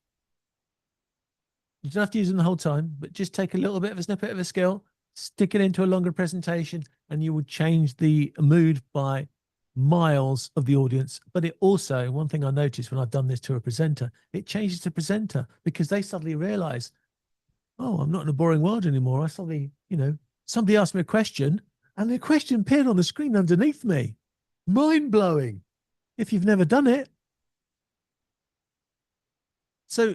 You don't have to use them the whole time, but just take a little bit of a snippet of a skill, stick it into a longer presentation, and you will change the mood by miles of the audience. But it also, one thing I noticed when I've done this to a presenter, it changes the presenter because they suddenly realize, oh, I'm not in a boring world anymore. I suddenly, somebody asked me a question and the question appeared on the screen underneath me. Mind blowing if you've never done it. So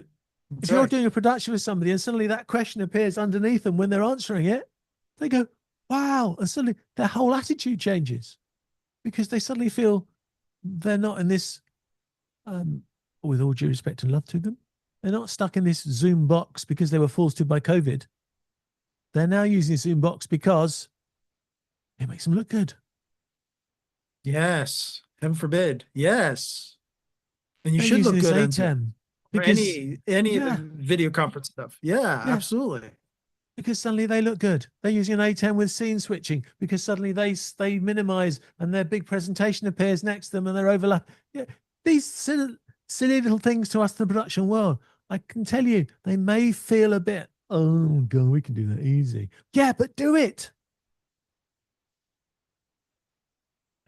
if you're doing a production with somebody and suddenly that question appears underneath them when they're answering it, they go, wow. And suddenly their whole attitude changes because they suddenly feel they're not in this, with all due respect and love to them, they're not stuck in this Zoom box because they were forced to by COVID. They're now using the Zoom box because it makes them look good. Yes. Heaven forbid. Yes. And you should look good on Zoom. Because any of the video conference stuff. Yeah, absolutely. Because suddenly they look good. They're using an A10 with scene switching because suddenly they minimize and their big presentation appears next to them and they're overlap. Yeah, these silly little things to us in the production world. I can tell you, they may feel a bit, oh God, we can do that easy. Yeah, but do it.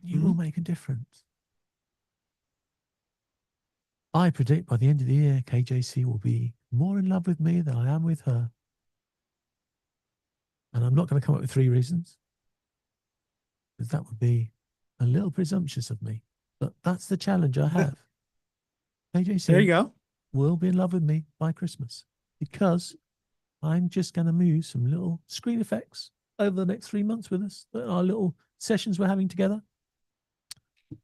You will make a difference. I predict by the end of the year, KJC will be more in love with me than I am with her. And I'm not going to come up with 3 reasons, because that would be a little presumptuous of me. But that's the challenge I have. KJC there you go. Will be in love with me by Christmas, because I'm just going to move some little screen effects over the next 3 months with us, our little sessions we're having together,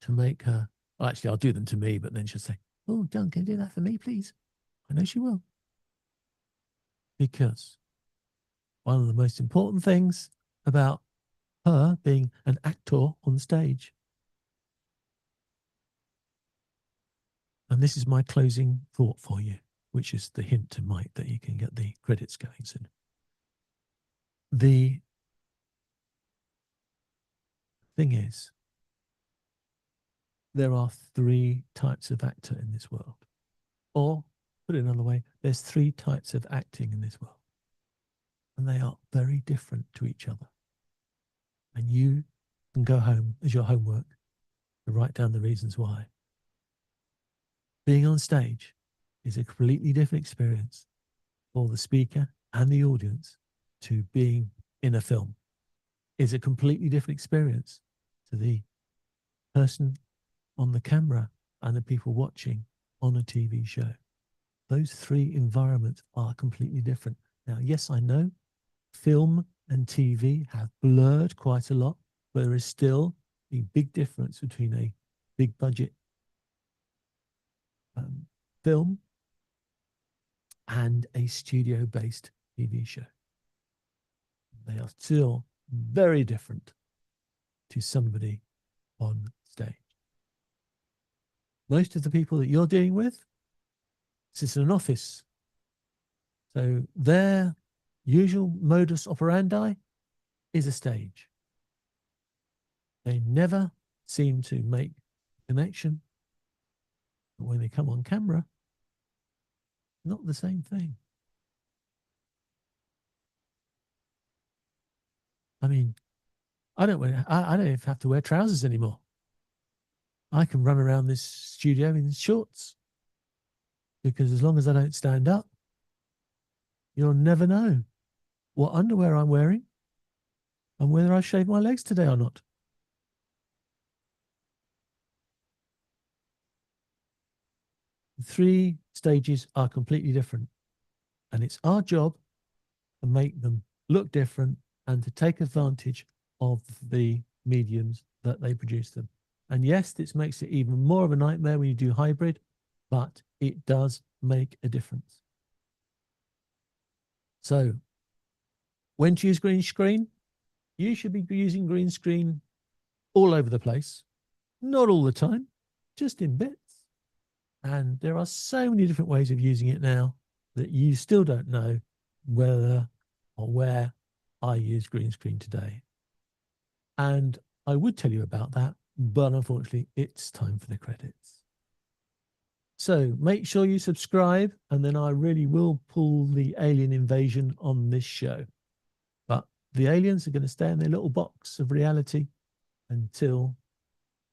to make her, well, actually, I'll do them to me, but then she'll say, oh, John, can you do that for me, please? I know she will. Because one of the most important things about her being an actor on stage, and this is my closing thought for you, which is the hint to Mike that you can get the credits going soon. The thing is, there are 3 types of actor in this world, or put it another way, there's 3 types of acting in this world. And they are very different to each other. And you can go home as your homework to write down the reasons why. Being on stage is a completely different experience for the speaker and the audience to being in a film. It's a completely different experience to the person on the camera and the people watching on a TV show. Those 3 environments are completely different. Now, yes, I know film and TV have blurred quite a lot, but there is still a big difference between a big budget film and a studio-based TV show. They are still very different to somebody on stage. Most of the people that you're dealing with sit in an office. So their usual modus operandi is a stage. They never seem to make connection. But when they come on camera, not the same thing. I mean, I don't even have to wear trousers anymore. I can run around this studio in shorts because as long as I don't stand up, you'll never know what underwear I'm wearing and whether I shaved my legs today or not. The 3 stages are completely different, and it's our job to make them look different and to take advantage of the mediums that they produce them. And yes, this makes it even more of a nightmare when you do hybrid, but it does make a difference. So when to use green screen, you should be using green screen all over the place, not all the time, just in bits. And there are so many different ways of using it now that you still don't know whether or where I use green screen today. And I would tell you about that, but unfortunately it's time for the credits. So make sure you subscribe, and then I really will pull the alien invasion on this show. But the aliens are going to stay in their little box of reality until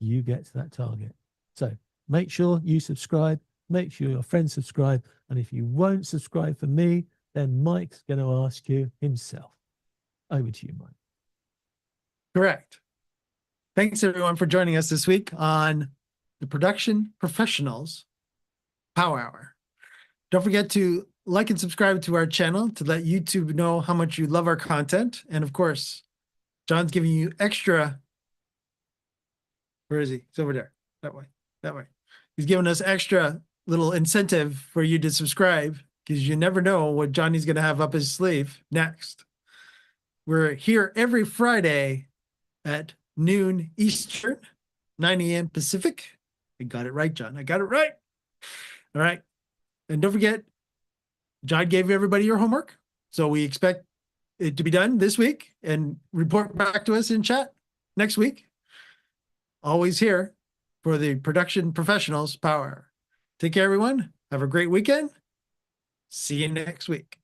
you get to that target. So make sure you subscribe, make sure your friends subscribe, and if you won't subscribe for me, then Mike's going to ask you himself. Over to you, Mike. Correct. Thanks everyone for joining us this week on the Production Professionals Power Hour. Don't forget to like and subscribe to our channel to let YouTube know how much you love our content. And of course, John's giving you extra. Where is he? He's over there. That way. That way. He's giving us extra little incentive for you to subscribe, because you never know what Johnny's going to have up his sleeve next. We're here every Friday at noon Eastern, 9 a.m. Pacific. I got it right, John. I got it right. All right. And don't forget, John gave everybody your homework. So we expect it to be done this week and report back to us in chat next week. Always here for the Production Professionals Power Hour. Take care, everyone. Have a great weekend. See you next week.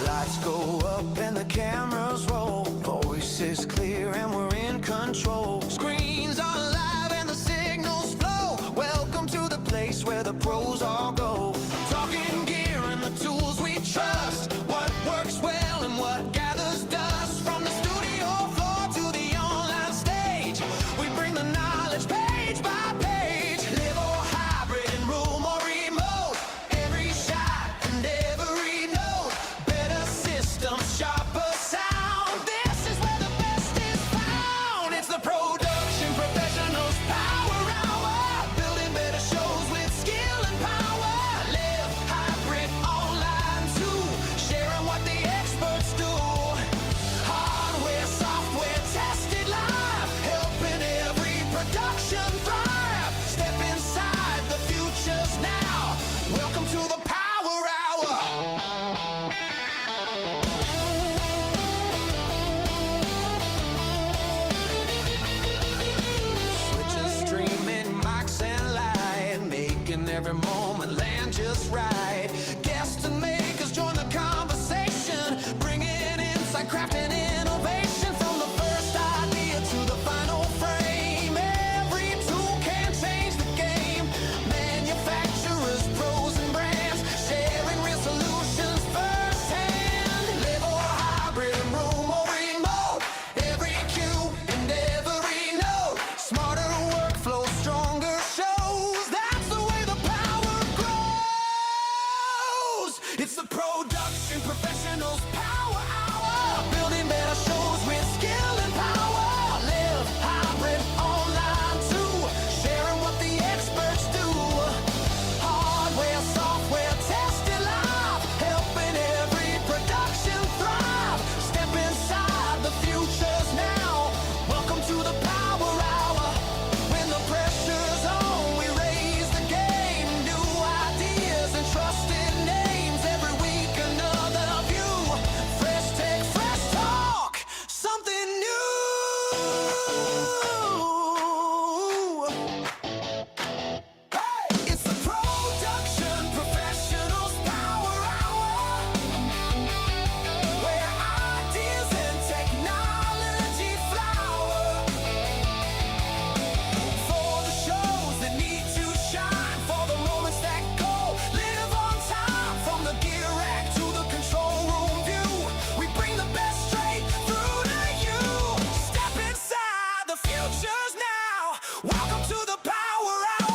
Lights go up and the cameras roll. Voices clear and we're in control. Screens are live and the signals flow. Welcome to the place where the pros all go. Talking gear and the tools we trust. What works well and what gathers dust. From the studio floor to the online stage, we bring the knowledge page by page. Live or hybrid, in room or remote. Every shot and every note. Better system, sharper sound. This is where the best is found. It's the pro It's the Production Professionals Power Hour, where ideas and technology flower. For the shows that need to shine, for the moments that go live on time. From the gear rack to the control room view, we bring the best straight through to you. Step inside, the future's now. Welcome to the Power Hour.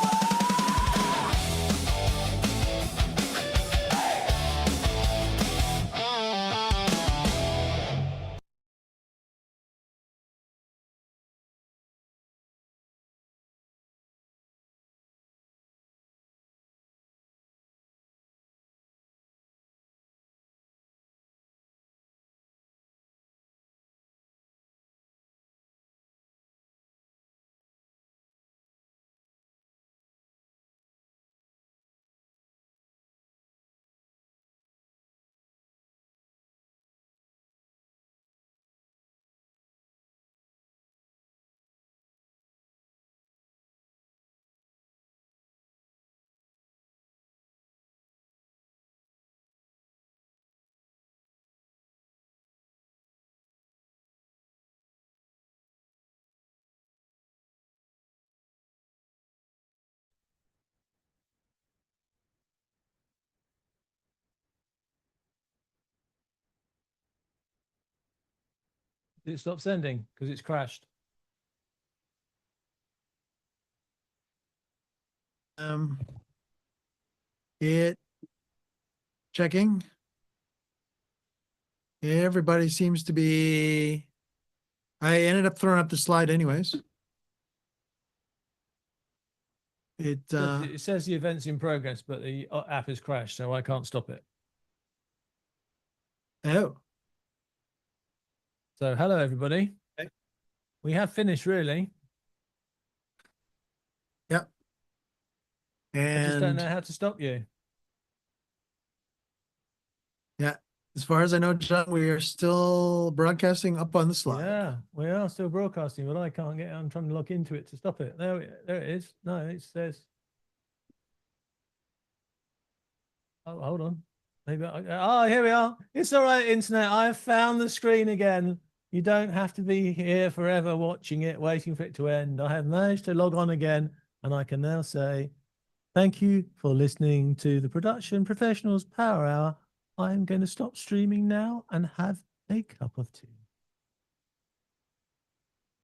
Did it stop sending because it's crashed? It checking. Everybody seems to be. I ended up throwing up the slide anyways. It It says the event's in progress, but the app is crashed, so I can't stop it. oh, So hello, everybody. Okay. We have finished, really. yep. I just don't And know how to stop you. as far as I know, John, we are still broadcasting up on the slide. Yeah, we are still broadcasting, but I can't get. I'm trying to log into it to stop it. There it is. No, it says. Oh, hold on. Maybe. Oh, here we are. It's all right, internet. I have found the screen again. You don't have to be here forever watching it, waiting for it to end. I have managed to log on again, and I can now say, thank you for listening to the Production Professionals Power Hour. I'm going to stop streaming now and have a cup of tea.